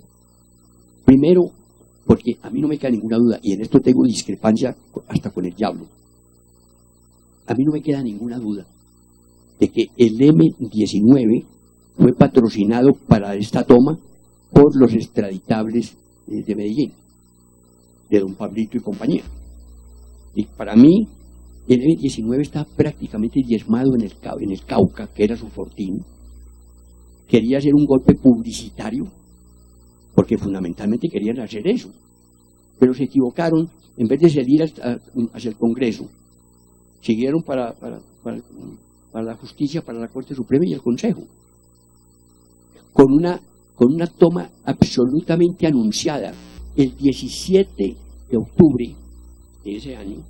Primero, porque a mí no me queda ninguna duda, y en esto tengo discrepancia hasta con el diablo. A mí no me queda ninguna duda de que el M-19 fue patrocinado para esta toma por los extraditables de Medellín, de don Pablito y compañía. Y para mí, el M-19 está prácticamente diezmado en el Cauca, que era su fortín. Quería hacer un golpe publicitario, porque fundamentalmente querían hacer eso. Pero se equivocaron, en vez de seguir hacia el Congreso, siguieron para la justicia, para la Corte Suprema y el Consejo. Con una toma absolutamente anunciada el 17 de octubre de ese año,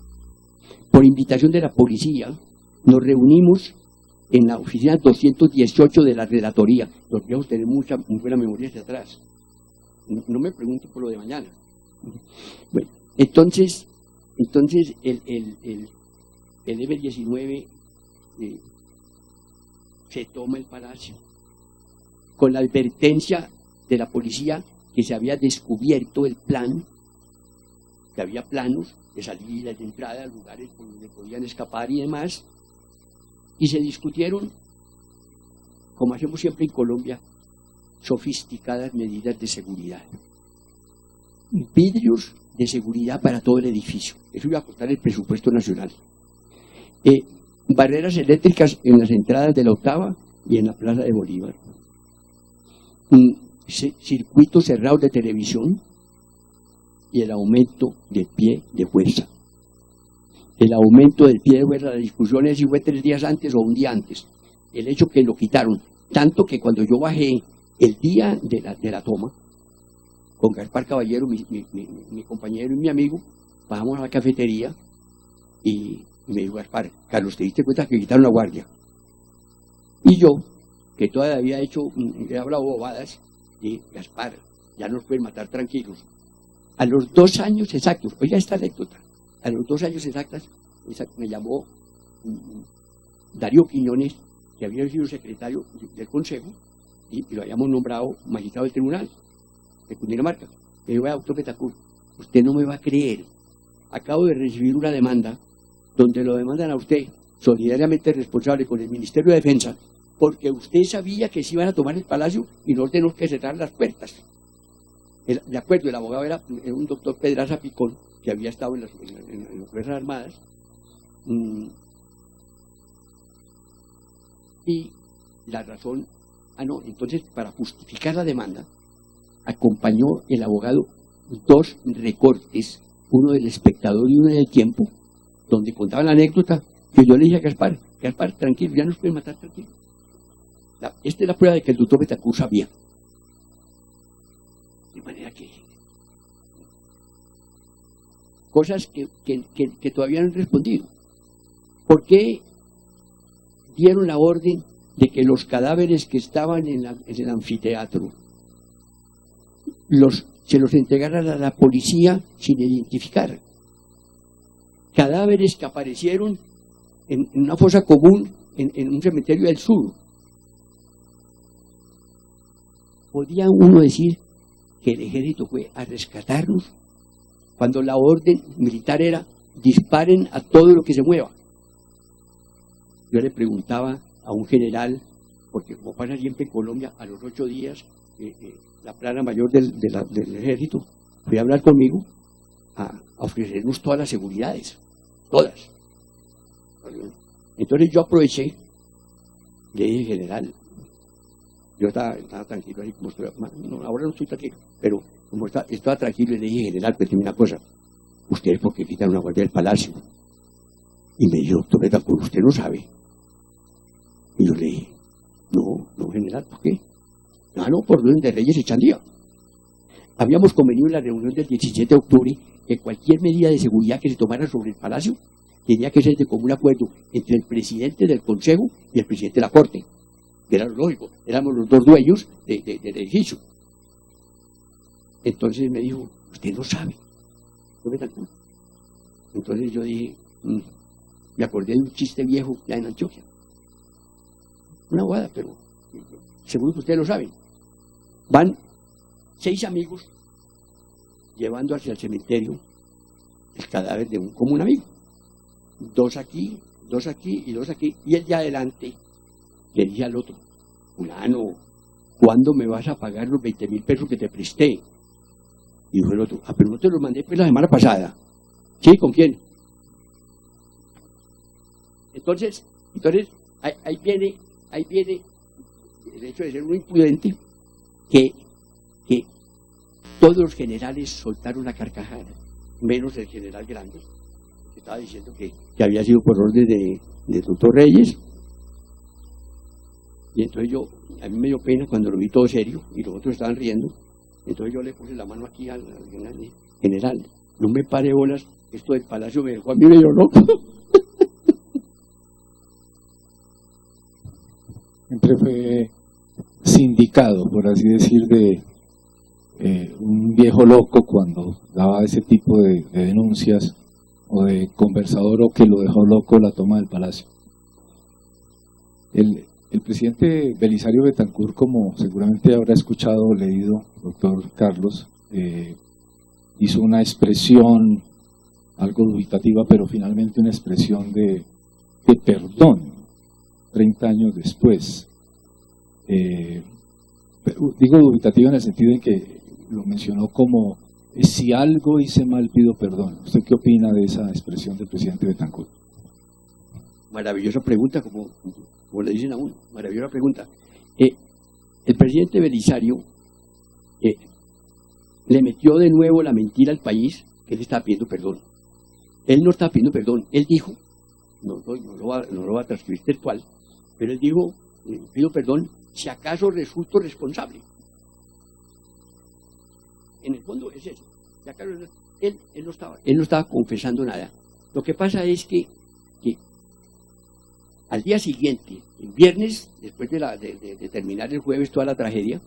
por invitación de la policía, nos reunimos en la oficina 218 de la Relatoría. Los viejos tenemos muy buena memoria hacia atrás. No me pregunten por lo de mañana. Bueno, entonces el M-19 se toma el palacio con la advertencia de la policía que se había descubierto el plan, que había planos de salida y de entrada a lugares por donde podían escapar y demás, y se discutieron, como hacemos siempre en Colombia, sofisticadas medidas de seguridad. Vidrios de seguridad para todo el edificio. Eso iba a costar el presupuesto nacional. Barreras eléctricas en las entradas de la Octava y en la Plaza de Bolívar. Circuitos cerrados de televisión y el aumento del pie de fuerza. El aumento del pie de fuerza, la discusión es si fue 3 días antes o un día antes. El hecho que lo quitaron, tanto que cuando yo bajé el día de la toma, con Gaspar Caballero, mi compañero y mi amigo, bajamos a la cafetería y me dijo Gaspar: Carlos, ¿te diste cuenta que quitaron la guardia? Y yo, que todavía he hablado bobadas, y Gaspar, ya nos pueden matar tranquilos. A los 2 años exactos, oiga esta anécdota, a los 2 años exactos me llamó Darío Quiñones, que había sido secretario del Consejo, y lo habíamos nombrado magistrado del tribunal de Cundinamarca. Me dijo: doctor Betancur, usted no me va a creer, acabo de recibir una demanda donde lo demandan a usted, solidariamente responsable con el Ministerio de Defensa, porque usted sabía que se iban a tomar el palacio y no ordenó que cerrar las puertas. De acuerdo, el abogado era un doctor Pedraza Picón, que había estado en las Fuerzas Armadas, y la razón, entonces para justificar la demanda, acompañó el abogado 2 recortes, uno del Espectador y uno del Tiempo, donde contaban la anécdota que yo le dije a Gaspar: tranquilo, ya nos pueden matar, tranquilo. Esta es la prueba de que el doctor Betancur sabía. De manera que cosas que todavía no han respondido. ¿Por qué dieron la orden de que los cadáveres que estaban en el anfiteatro se los entregaran a la policía sin identificar? Cadáveres que aparecieron en una fosa común en un cementerio del sur. ¿Podría uno decir que el ejército fue a rescatarnos cuando la orden militar era: disparen a todo lo que se mueva? Yo le preguntaba a un general, porque como pasa siempre en Colombia, a los 8 días la plana mayor del ejército fue a hablar conmigo a ofrecernos todas las seguridades, todas. Entonces yo aproveché, le dije: general, yo estaba tranquilo, así como estoy, ahora no estoy tranquilo, pero como estaba tranquilo, y le dije: general, pues dime una cosa, ¿ustedes por qué quitan una guardia del palacio? Y me dijo: doctor Betancur, usted no sabe. Y yo le dije: no general, ¿por qué? No, por orden de Reyes y Chandía. Habíamos convenido en la reunión del 17 de octubre que cualquier medida de seguridad que se tomara sobre el palacio tenía que ser de común acuerdo entre el presidente del Consejo y el presidente de la Corte. que era lo lógico, éramos los dos dueños del edificio. Entonces me dijo, usted no sabe. Entonces yo dije, me acordé de un chiste viejo ya en Antioquia. Una bobada, pero seguro que ustedes lo saben. Van 6 amigos llevando hacia el cementerio el cadáver de un común amigo. 2 aquí y 2 aquí. Y el de adelante le dije al otro, fulano, ¿cuándo me vas a pagar los 20.000 pesos que te presté? Y dijo el otro, pero no te los mandé pues la semana pasada. ¿Sí? ¿Con quién? Entonces ahí viene el hecho de ser un imprudente que todos los generales soltaron la carcajada, menos el general Grande, que estaba diciendo que había sido por orden de doctor Reyes. Y entonces a mí me dio pena cuando lo vi todo serio y los otros estaban riendo. Entonces yo le puse la mano aquí al general, no me pare bolas, esto del palacio me dejó a mí medio loco. Siempre fue sindicado, por así decir, de un viejo loco cuando daba ese tipo de denuncias, o de conversador o que lo dejó loco la toma del palacio. El presidente Belisario Betancur, como seguramente habrá escuchado o leído, doctor Carlos, hizo una expresión algo dubitativa, pero finalmente una expresión de perdón 30 años después. Digo dubitativa en el sentido en que lo mencionó como si algo hice mal pido perdón. ¿Usted qué opina de esa expresión del presidente Betancur? Maravillosa pregunta, como le dicen a uno, maravillosa pregunta. El presidente Belisario le metió de nuevo la mentira al país que él estaba pidiendo perdón. Él no estaba pidiendo perdón, él dijo, no lo va a transcribir textual, pero él dijo, pido perdón si acaso resulto responsable. En el fondo es eso. Si acaso, él no estaba confesando nada. Lo que pasa es que al día siguiente, el viernes, después de terminar el jueves toda la tragedia,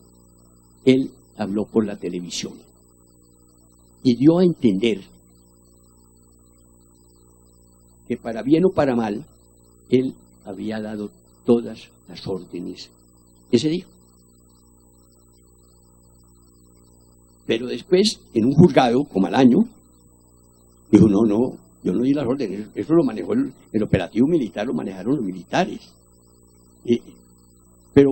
él habló por la televisión y dio a entender que para bien o para mal, él había dado todas las órdenes ese día. Pero después, en un juzgado, como al año, dijo, no, yo no di las órdenes, eso lo manejó el operativo militar, lo manejaron los militares. Pero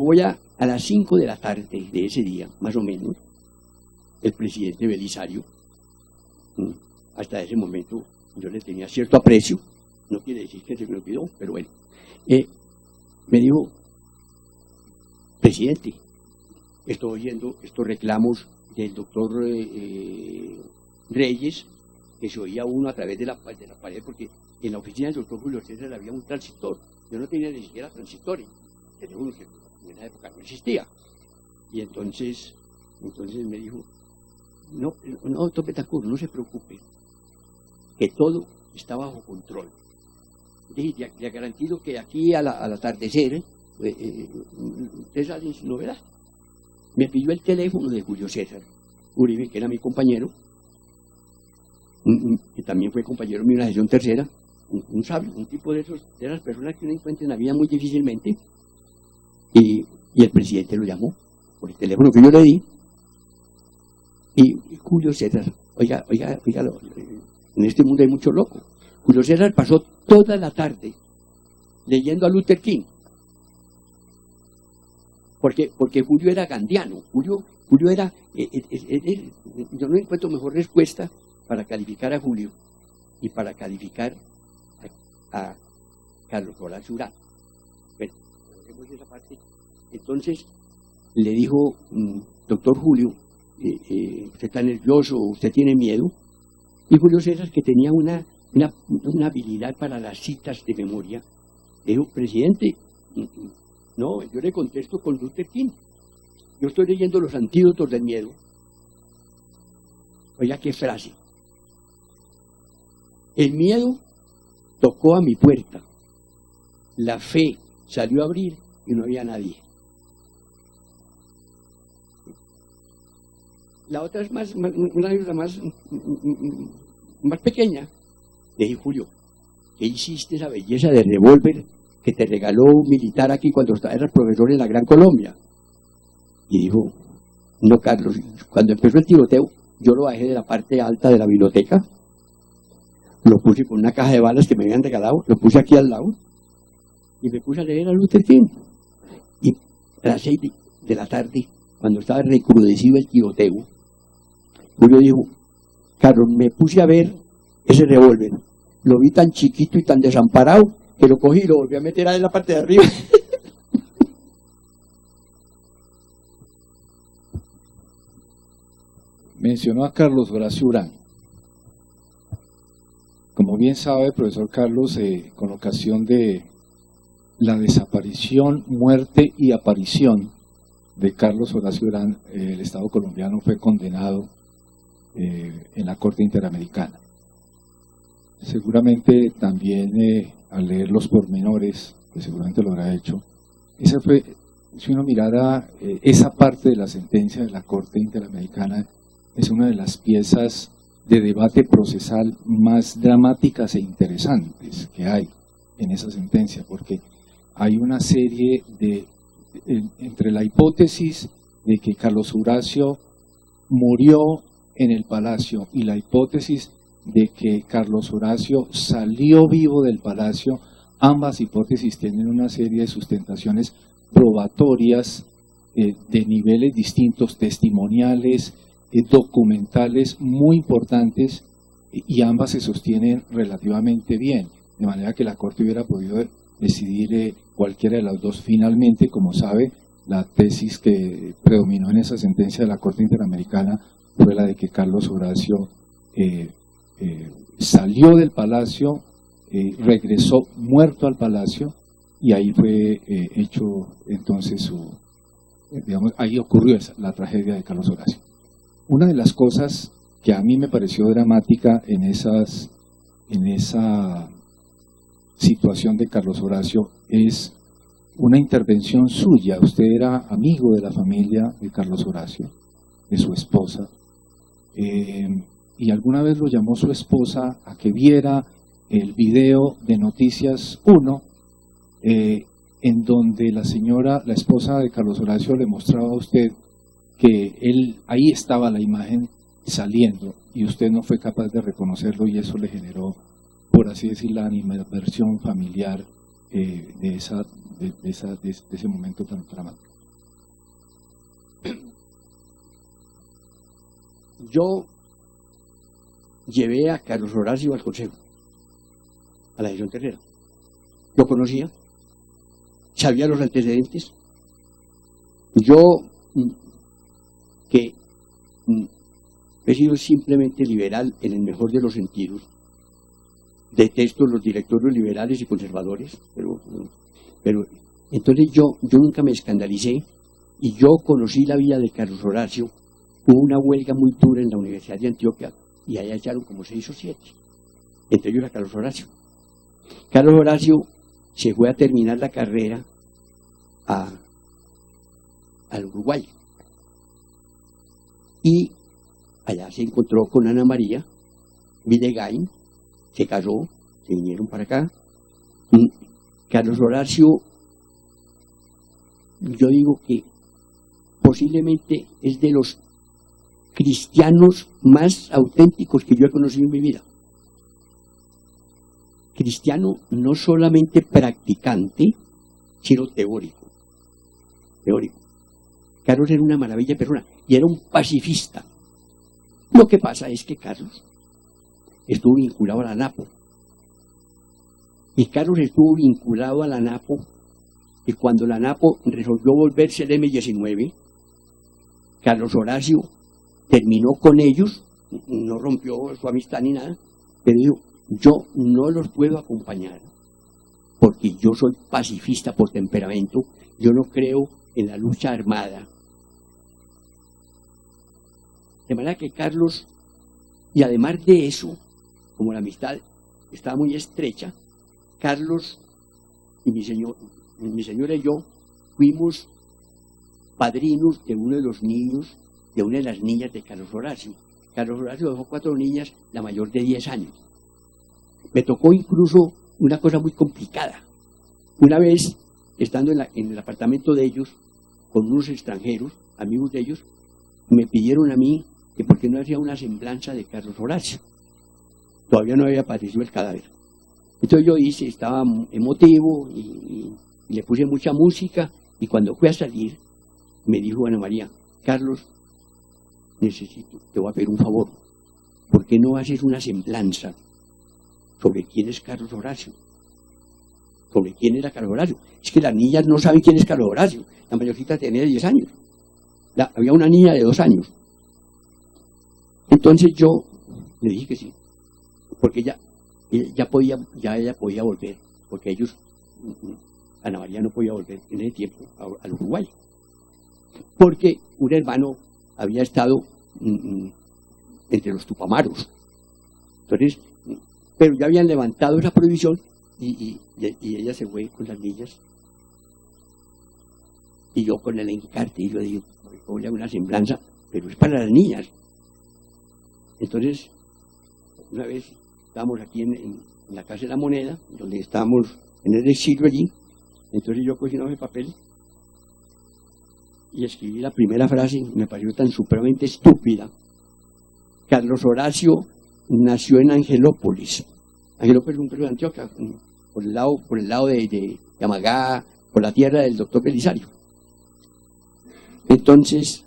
a las 5 de la tarde de ese día, más o menos, el presidente Belisario, hasta ese momento yo le tenía cierto aprecio, no quiere decir que se me olvidó, pero bueno, me dijo, presidente, estoy oyendo estos reclamos del doctor Reyes, que se oía uno a través de la pared, porque en la oficina del doctor Julio César había un transitor. Yo no tenía ni siquiera transistores, tenía uno que en esa época no existía. Y entonces me dijo, no, doctor Betancur, no se preocupe, que todo está bajo control. Dije, le garantizo que aquí al atardecer, usted sale sin novedad. Me pidió el teléfono de Julio César Uribe, que era mi compañero, que también fue compañero mío en la sesión tercera, un sabio, un tipo de esas personas que uno encuentra en la vida muy difícilmente, y el presidente lo llamó por el teléfono que yo le di, y Julio César, oiga, en este mundo hay mucho loco. Julio César pasó toda la tarde leyendo a Luther King, porque Julio era gandiano. Julio era, yo no encuentro mejor respuesta para calificar a Julio y para calificar a Carlos Horacio Urán. Bueno, esa parte. Entonces le dijo, doctor Julio, usted está nervioso, usted tiene miedo. Y Julio César, que tenía una habilidad para las citas de memoria, dijo, presidente, no, yo le contesto con Luther King. Yo estoy leyendo los antídotos del miedo. Oiga, qué frase. El miedo tocó a mi puerta. La fe salió a abrir y no había nadie. La otra es una anécdota más pequeña. Le dije, Julio, ¿qué hiciste esa belleza de revólver que te regaló un militar aquí cuando eras profesor en la Gran Colombia? Y dijo, no, Carlos, cuando empezó el tiroteo, yo lo bajé de la parte alta de la biblioteca, lo puse con una caja de balas que me habían regalado, lo puse aquí al lado, y me puse a leer a Luther King. Y a las 6 de la tarde, cuando estaba recrudecido el tiroteo, Julio dijo, Carlos, me puse a ver ese revólver, lo vi tan chiquito y tan desamparado, que lo cogí y lo volví a meter en la parte de arriba. Mencionó a Carlos Horacio Urán. Como bien sabe, profesor Carlos, con ocasión de la desaparición, muerte y aparición de Carlos Horacio Urán, el Estado colombiano fue condenado en la Corte Interamericana. Seguramente también al leer los pormenores, que seguramente lo habrá hecho, esa fue, si uno mirara esa parte de la sentencia de la Corte Interamericana, es una de las piezas de debate procesal más dramáticas e interesantes que hay en esa sentencia, porque hay una serie entre la hipótesis de que Carlos Horacio murió en el palacio y la hipótesis de que Carlos Horacio salió vivo del palacio, ambas hipótesis tienen una serie de sustentaciones probatorias de niveles distintos, testimoniales, documentales muy importantes, y ambas se sostienen relativamente bien, de manera que la Corte hubiera podido decidir cualquiera de las dos. Finalmente, como sabe, la tesis que predominó en esa sentencia de la Corte Interamericana fue la de que Carlos Horacio salió del palacio, regresó muerto al palacio, y ahí fue hecho entonces digamos, ahí ocurrió la tragedia de Carlos Horacio. Una de las cosas que a mí me pareció dramática en esa situación de Carlos Horacio es una intervención suya. Usted era amigo de la familia de Carlos Horacio, de su esposa, y alguna vez lo llamó su esposa a que viera el video de Noticias 1, en donde la esposa de Carlos Horacio le mostraba a usted que ahí estaba la imagen saliendo y usted no fue capaz de reconocerlo, y eso le generó, por así decir, la animadversión familiar de ese momento tan dramático. Yo llevé a Carlos Horacio al consejo, a la sesión tercera. Lo conocía, sabía los antecedentes. Yo, que he sido simplemente liberal en el mejor de los sentidos, detesto los directorios liberales y conservadores, pero entonces yo nunca me escandalicé, y yo conocí la vida de Carlos Horacio. Hubo una huelga muy dura en la Universidad de Antioquia y allá echaron como 6 o 7, entre ellos a Carlos Horacio. Carlos Horacio se fue a terminar la carrera al Uruguay, y allá se encontró con Ana María Videgain, se casó, se vinieron para acá. Carlos Horacio, yo digo que posiblemente es de los cristianos más auténticos que yo he conocido en mi vida. Cristiano no solamente practicante, sino teórico. Carlos era una maravilla de persona y era un pacifista. Lo que pasa es que Carlos estuvo vinculado a la ANAPO. Y Carlos estuvo vinculado a la ANAPO, y cuando la ANAPO resolvió volverse el M-19, Carlos Horacio terminó con ellos, no rompió su amistad ni nada, pero dijo, yo no los puedo acompañar porque yo soy pacifista por temperamento, yo no creo en la lucha armada. De manera que Carlos, y además de eso, como la amistad estaba muy estrecha, Carlos y mi señora y yo fuimos padrinos de uno de los niños de una de las niñas de Carlos Horacio. Carlos Horacio dejó 4 niñas, la mayor de 10 años. Me tocó incluso una cosa muy complicada. Una vez, estando en el apartamento de ellos, con unos extranjeros, amigos de ellos, me pidieron a mí que por qué no hacía una semblanza de Carlos Horacio. Todavía no había aparecido el cadáver. Entonces yo hice, estaba emotivo y le puse mucha música, y cuando fui a salir, me dijo Ana María: Carlos, te voy a pedir un favor, ¿por qué no haces una semblanza sobre quién es Carlos Horacio? Sobre quién era Carlos Horacio. Es que las niñas no saben quién es Carlos Horacio. La mayorcita tenía 10 años. Había una niña de 2 años. Entonces yo le dije que sí, porque ella podía volver, porque ellos, Ana María no podía volver en ese tiempo al Uruguay, porque un hermano había estado entre los Tupamaros. Entonces, pero ya habían levantado esa prohibición y ella se fue con las niñas. Y yo con el encarte, y yo digo, voy a una semblanza, pero es para las niñas. Entonces, una vez estábamos aquí en la Casa de la Moneda, donde estábamos en el exilio allí. Entonces yo cogí un papel y escribí la primera frase, me pareció tan supremamente estúpida. Carlos Horacio nació en Angelópolis. Angelópolis es un pueblo de Antioquia, por el lado de Yamagá, por la tierra del doctor Belisario. Entonces,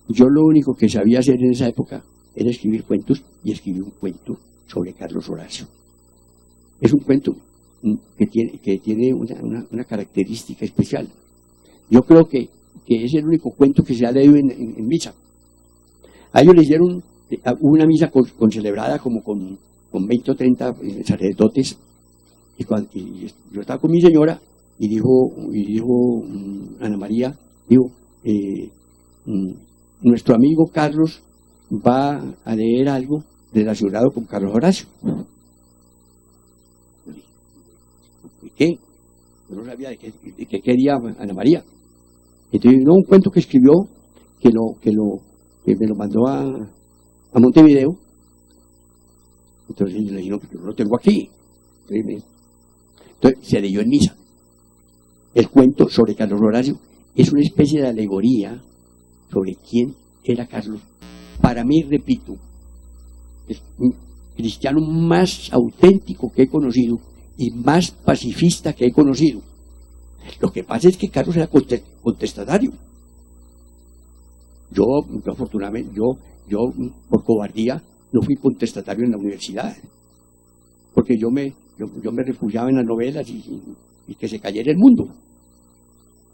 yo lo único que sabía hacer en esa época era escribir cuentos, y escribí un cuento sobre Carlos Horacio. Es un cuento que tiene una característica especial. Yo creo que es el único cuento que se ha leído en misa. A ellos le hicieron una misa concelebrada como con 20 o 30 sacerdotes, y yo estaba con mi señora, y dijo Ana María, nuestro amigo Carlos va a leer algo relacionado con Carlos Horacio. ¿Y qué? Yo no sabía de qué quería Ana María. Entonces, un cuento que escribió, que me lo mandó a Montevideo. Entonces yo le dije, no, porque yo lo tengo aquí. Entonces se leyó en misa. El cuento sobre Carlos Horacio es una especie de alegoría sobre quién era Carlos. Para mí, repito, es un cristiano más auténtico que he conocido y más pacifista que he conocido. Lo que pasa es que Carlos era contestatario. Yo afortunadamente, yo por cobardía no fui contestatario en la universidad, porque yo me refugiaba en las novelas y que se cayera el mundo.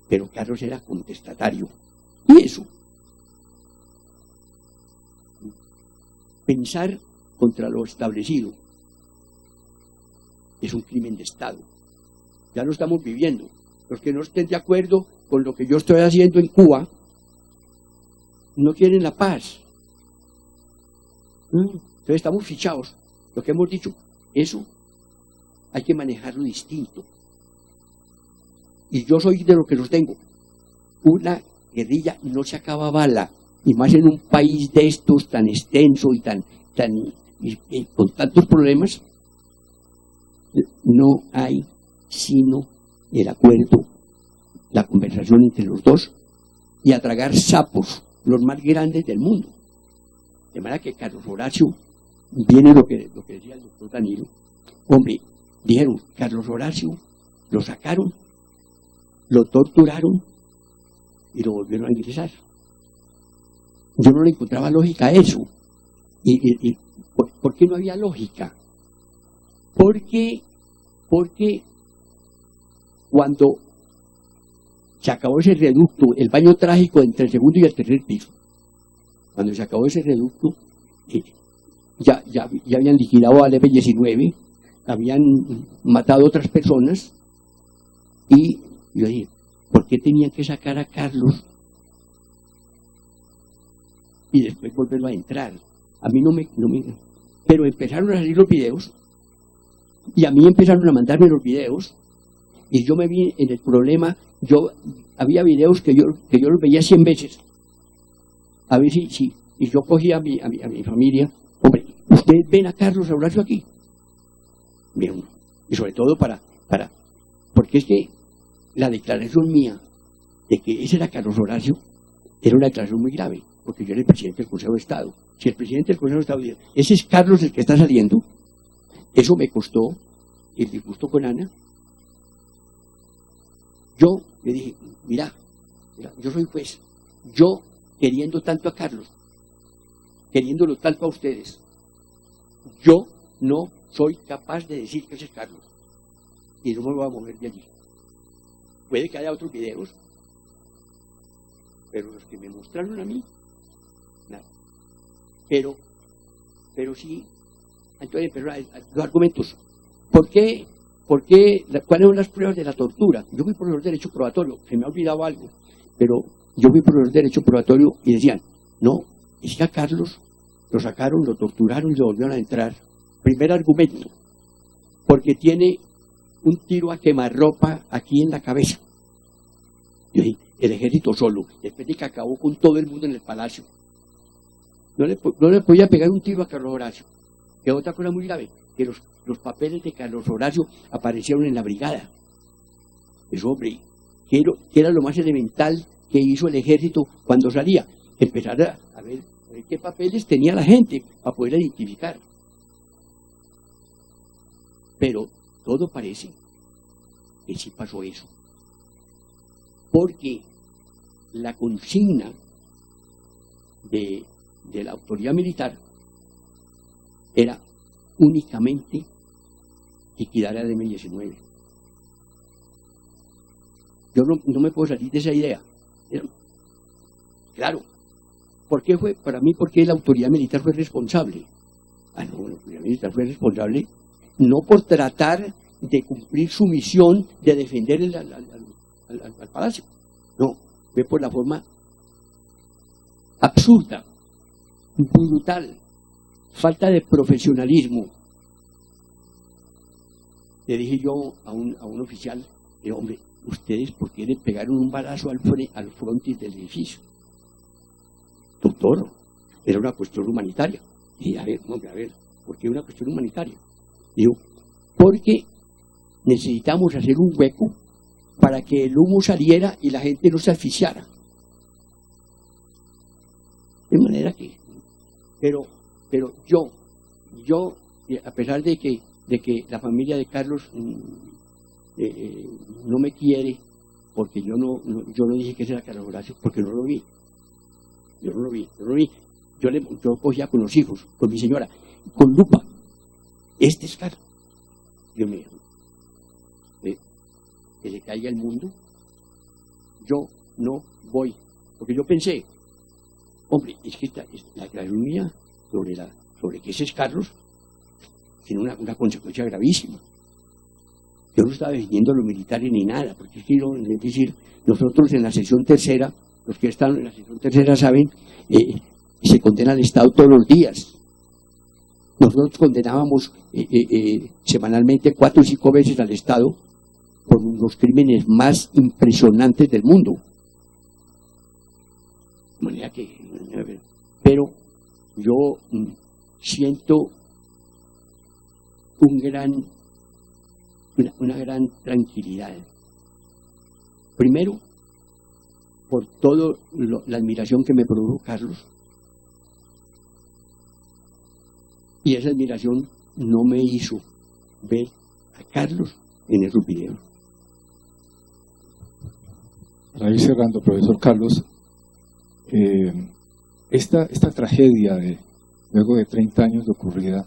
Pero Carlos era contestatario. Y eso, pensar contra lo establecido, es un crimen de Estado. Ya lo estamos viviendo. Los que no estén de acuerdo con lo que yo estoy haciendo en Cuba no quieren la paz. Entonces estamos fichados. Lo que hemos dicho, eso hay que manejarlo distinto. Y yo soy de los que los tengo. Una guerrilla no se acaba a bala, y más en un país de estos tan extenso y con tantos problemas. No hay sino el acuerdo, la conversación entre los dos, y a tragar sapos, los más grandes del mundo. De manera que Carlos Horacio, viene lo que decía el doctor Danilo. Hombre, dijeron, Carlos Horacio lo sacaron, lo torturaron y lo volvieron a ingresar. Yo no le encontraba lógica a eso. ¿Por qué no había lógica? Porque cuando se acabó ese reducto, el baño trágico entre el segundo y el tercer piso, cuando se acabó ese reducto, ya habían liquidado al F-19, habían matado a otras personas, y yo dije, ¿por qué tenían que sacar a Carlos y después volverlo a entrar? A mí no me... Pero empezaron a salir los videos, y a mí empezaron a mandarme los videos, y yo me vi en el problema. Había videos que yo los veía 100 veces, a ver si y yo cogí a mi familia, hombre, ¿ustedes ven a Carlos Horacio aquí? Bien, y sobre todo porque es que la declaración mía de que ese era Carlos Horacio era una declaración muy grave, porque yo era el presidente del Consejo de Estado. Si el presidente del Consejo de Estado dice, ese es Carlos el que está saliendo, eso me costó el disgusto con Ana. Yo le dije, mira, yo soy juez, yo queriendo tanto a Carlos, queriéndolo tanto a ustedes, yo no soy capaz de decir que ese es Carlos y no me voy a mover de allí. Puede que haya otros videos, pero los que me mostraron a mí, nada. Pero sí, entonces los argumentos. ¿Cuáles son las pruebas de la tortura? Yo fui profesor de Derecho Probatorio, se me ha olvidado algo, pero yo fui profesor de Derecho Probatorio y decían, no, es que a Carlos lo sacaron, lo torturaron y lo volvieron a entrar. Primer argumento, porque tiene un tiro a quemarropa aquí en la cabeza. Yo dije, el ejército solo, después de que acabó con todo el mundo en el palacio, no le podía pegar un tiro a Carlos Horacio. Que otra cosa muy grave, que los papeles de Carlos Horacio aparecieron en la brigada. Eso, hombre, que era lo más elemental que hizo el ejército cuando salía, empezar a ver qué papeles tenía la gente para poder identificar. Pero todo parece que sí pasó eso. Porque la consigna de la autoridad militar era únicamente liquidar a M-19. Yo no me puedo salir de esa idea. Claro, ¿por qué fue? Para mí, porque la autoridad militar fue responsable. La autoridad militar fue responsable no por tratar de cumplir su misión de defender al palacio. No, fue por la forma absurda, brutal, falta de profesionalismo. Le dije yo a un oficial, hombre, ustedes ¿por qué le pegaron un balazo al frontis del edificio? Doctor, era una cuestión humanitaria. Y a ver, ¿por qué una cuestión humanitaria? Digo, porque necesitamos hacer un hueco para que el humo saliera y la gente no se asfixiara. De manera que, pero yo, a pesar de que la familia de Carlos no me quiere, porque yo no dije que ese era Carlos Horacio, porque no lo vi. Yo no lo vi. Yo cogía con los hijos, con mi señora, con lupa. Este es Carlos. Dios mío. Que le caiga el mundo. Yo no voy. Porque yo pensé, hombre, es que la declaración mía sobre que ese es Carlos tiene una consecuencia gravísima. Yo no estaba defendiendo a los militares ni nada, porque es decir, nosotros en la sección tercera, los que están en la sección tercera saben, se condena al Estado todos los días. Nosotros condenábamos semanalmente 4 o 5 veces al Estado por los crímenes más impresionantes del mundo. De manera que, pero yo siento una gran tranquilidad. Primero, por toda la admiración que me produjo Carlos. Y esa admiración no me hizo ver a Carlos en esos videos. Para ir cerrando, profesor Carlos, esta tragedia luego de 30 años de ocurrida,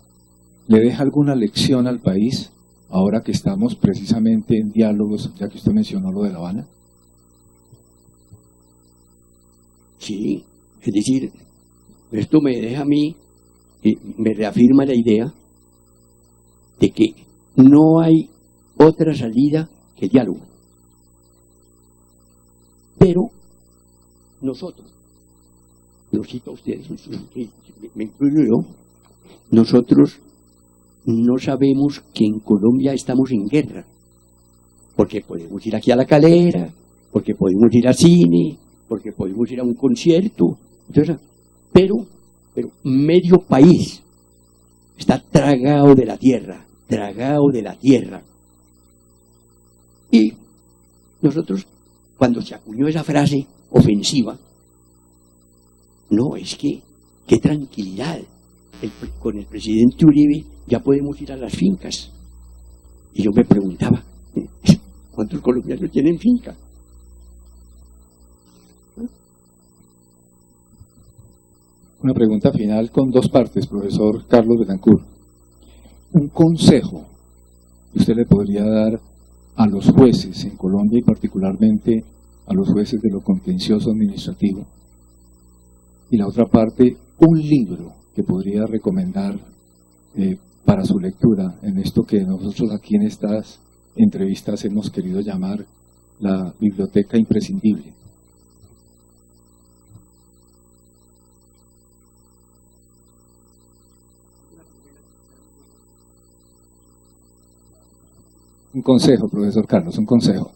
¿le deja alguna lección al país ahora que estamos precisamente en diálogos, ya que usted mencionó lo de La Habana? Sí, es decir, esto me deja a mí, me reafirma la idea de que no hay otra salida que el diálogo. Pero nosotros, lo cito a ustedes, me incluyo yo, nosotros no sabemos que en Colombia estamos en guerra, porque podemos ir aquí a La Calera, porque podemos ir al cine, porque podemos ir a un concierto. Entonces, pero medio país está tragado de la tierra. Y nosotros, cuando se acuñó esa frase ofensiva, no, es que, qué tranquilidad, con el presidente Uribe ya podemos ir a las fincas. Y yo me preguntaba, ¿cuántos colombianos tienen finca? Una pregunta final con dos partes, profesor Carlos Betancourt. Un consejo que usted le podría dar a los jueces en Colombia y particularmente a los jueces de lo contencioso administrativo. Y la otra parte, un libro que podría recomendar para su lectura en esto que nosotros aquí en estas entrevistas hemos querido llamar la biblioteca imprescindible. Un consejo, profesor Carlos, un consejo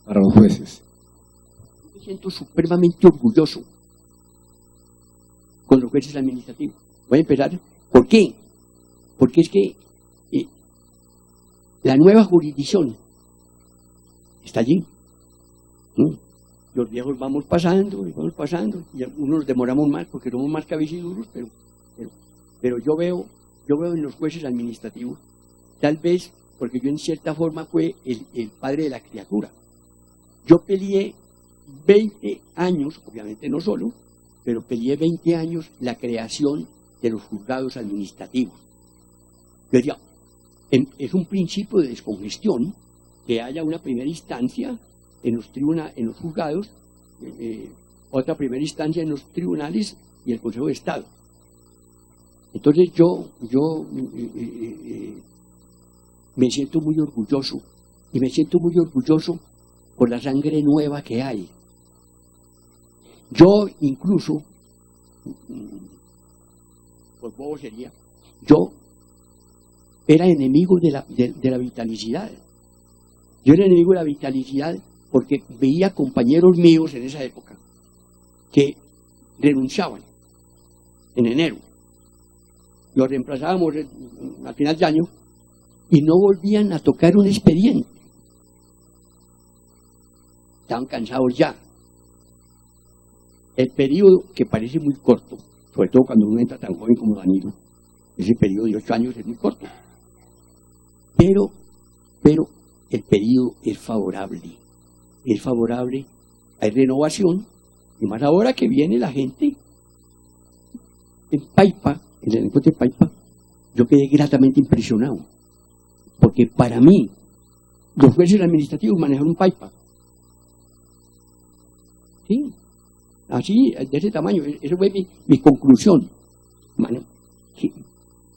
para los jueces. Me siento supremamente orgulloso con los jueces administrativos. Voy a empezar. ¿Por qué? Porque es que la nueva jurisdicción está allí. Los viejos vamos pasando, y algunos nos demoramos más porque somos más cabeciduros, pero yo veo en los jueces administrativos, tal vez porque yo en cierta forma fue el padre de la criatura. Yo peleé 20 años, obviamente no solo, pero peleé 20 años la creación de los juzgados administrativos. Yo decía, es un principio de descongestión que haya una primera instancia en los juzgados, otra primera instancia en los tribunales y el Consejo de Estado. Entonces yo me siento muy orgulloso, y me siento muy orgulloso por la sangre nueva que hay. Yo incluso, por bobo sería, yo era enemigo de la vitalicidad. Yo era enemigo de la vitalicidad porque veía compañeros míos en esa época que renunciaban en enero. Los reemplazábamos al final de año y no volvían a tocar un expediente. Estaban cansados ya. El periodo, que parece muy corto, sobre todo cuando uno entra tan joven como Danilo, ese periodo de 8 años es muy corto. Pero el periodo es favorable, hay renovación, y más ahora que viene la gente en Paipa, en el encuentro de Paipa, yo quedé gratamente impresionado, porque para mí, los jueces administrativos manejaron Paipa. Sí, así, de ese tamaño, eso fue mi conclusión.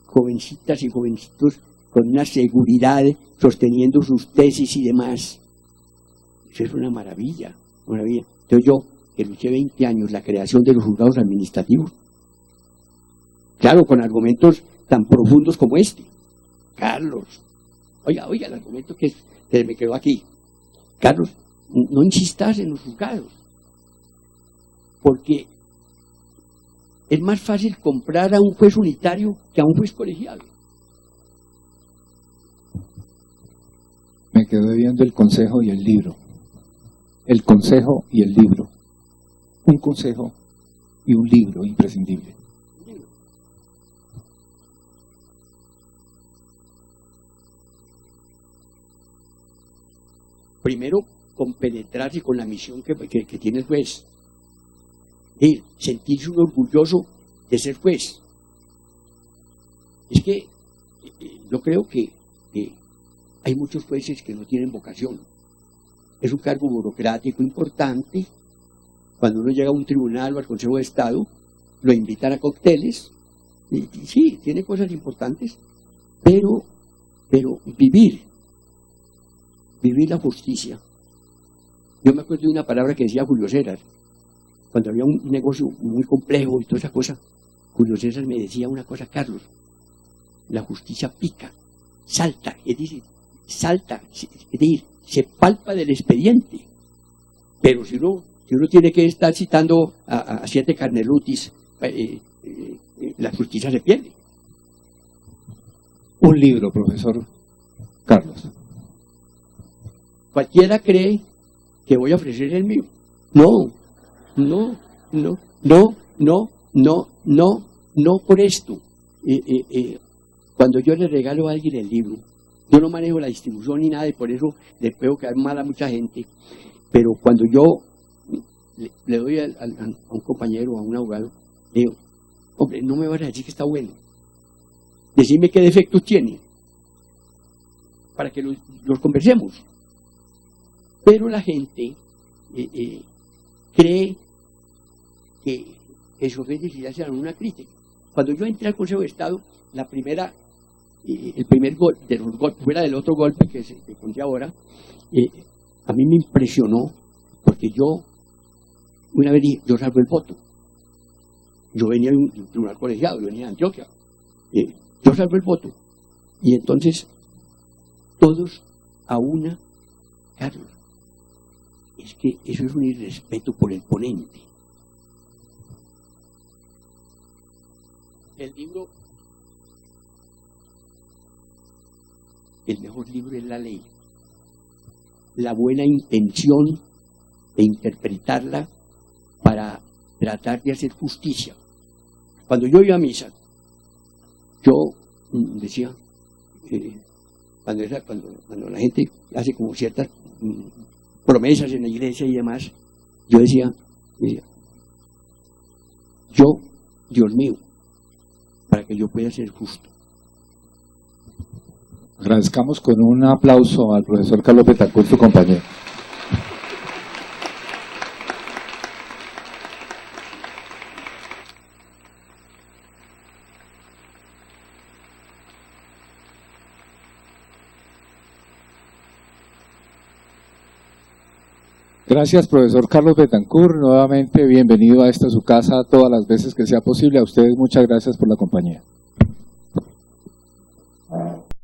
Jovencitas y jovencitos con una seguridad, sosteniendo sus tesis y demás. Eso es una maravilla, una maravilla. Entonces yo, que luché 20 años la creación de los juzgados administrativos, claro, con argumentos tan profundos como este. Carlos, oiga el argumento que me quedó aquí. Carlos, no insistas en los juzgados, porque es más fácil comprar a un juez unitario que a un juez colegiado. Me quedé viendo el consejo y el libro. El consejo y el libro. Un consejo y un libro imprescindible. Primero, compenetrarse con la misión que tiene el juez. Y sentirse uno orgulloso de ser juez. Es que yo creo que hay muchos jueces que no tienen vocación. Es un cargo burocrático importante. Cuando uno llega a un tribunal o al Consejo de Estado, lo invitan a cócteles. Y sí, tiene cosas importantes, pero vivir la justicia. Yo me acuerdo de una palabra que decía Julio César. Cuando había un negocio muy complejo y toda esa cosa, Julio César me decía una cosa: Carlos, la justicia pica, salta, es decir, se palpa del expediente. Pero si uno tiene que estar citando a 7 Carnelutis la justicia se pierde. Un libro, profesor Carlos. Cualquiera cree que voy a ofrecer el mío. No por esto. Cuando yo le regalo a alguien el libro, yo no manejo la distribución ni nada y por eso le puedo caer mal a mucha gente, pero cuando yo le doy a un compañero o a un abogado, le digo, hombre, no me vas a decir que está bueno, decime qué defectos tiene para que los conversemos. Pero la gente cree que su ofensa se dan una crítica. Cuando yo entré al Consejo de Estado, el primer golpe de los golpes, fuera del otro golpe que conté ahora, a mí me impresionó porque yo una vez dije, yo salvo el voto. Yo venía de un tribunal colegiado, yo venía de Antioquia. Yo salvo el voto. Y entonces, todos a una, Carlos, es que eso es un irrespeto por el ponente. El mejor libro es la ley. La buena intención de interpretarla para tratar de hacer justicia. Cuando yo iba a misa, yo decía, cuando la gente hace como ciertas promesas en la iglesia y demás, yo decía, Dios mío, para que yo pueda ser justo. Agradezcamos con un aplauso al profesor Carlos Betancourt, su compañero. Gracias, profesor Carlos Betancourt. Nuevamente, bienvenido a esta su casa todas las veces que sea posible. A ustedes muchas gracias por la compañía.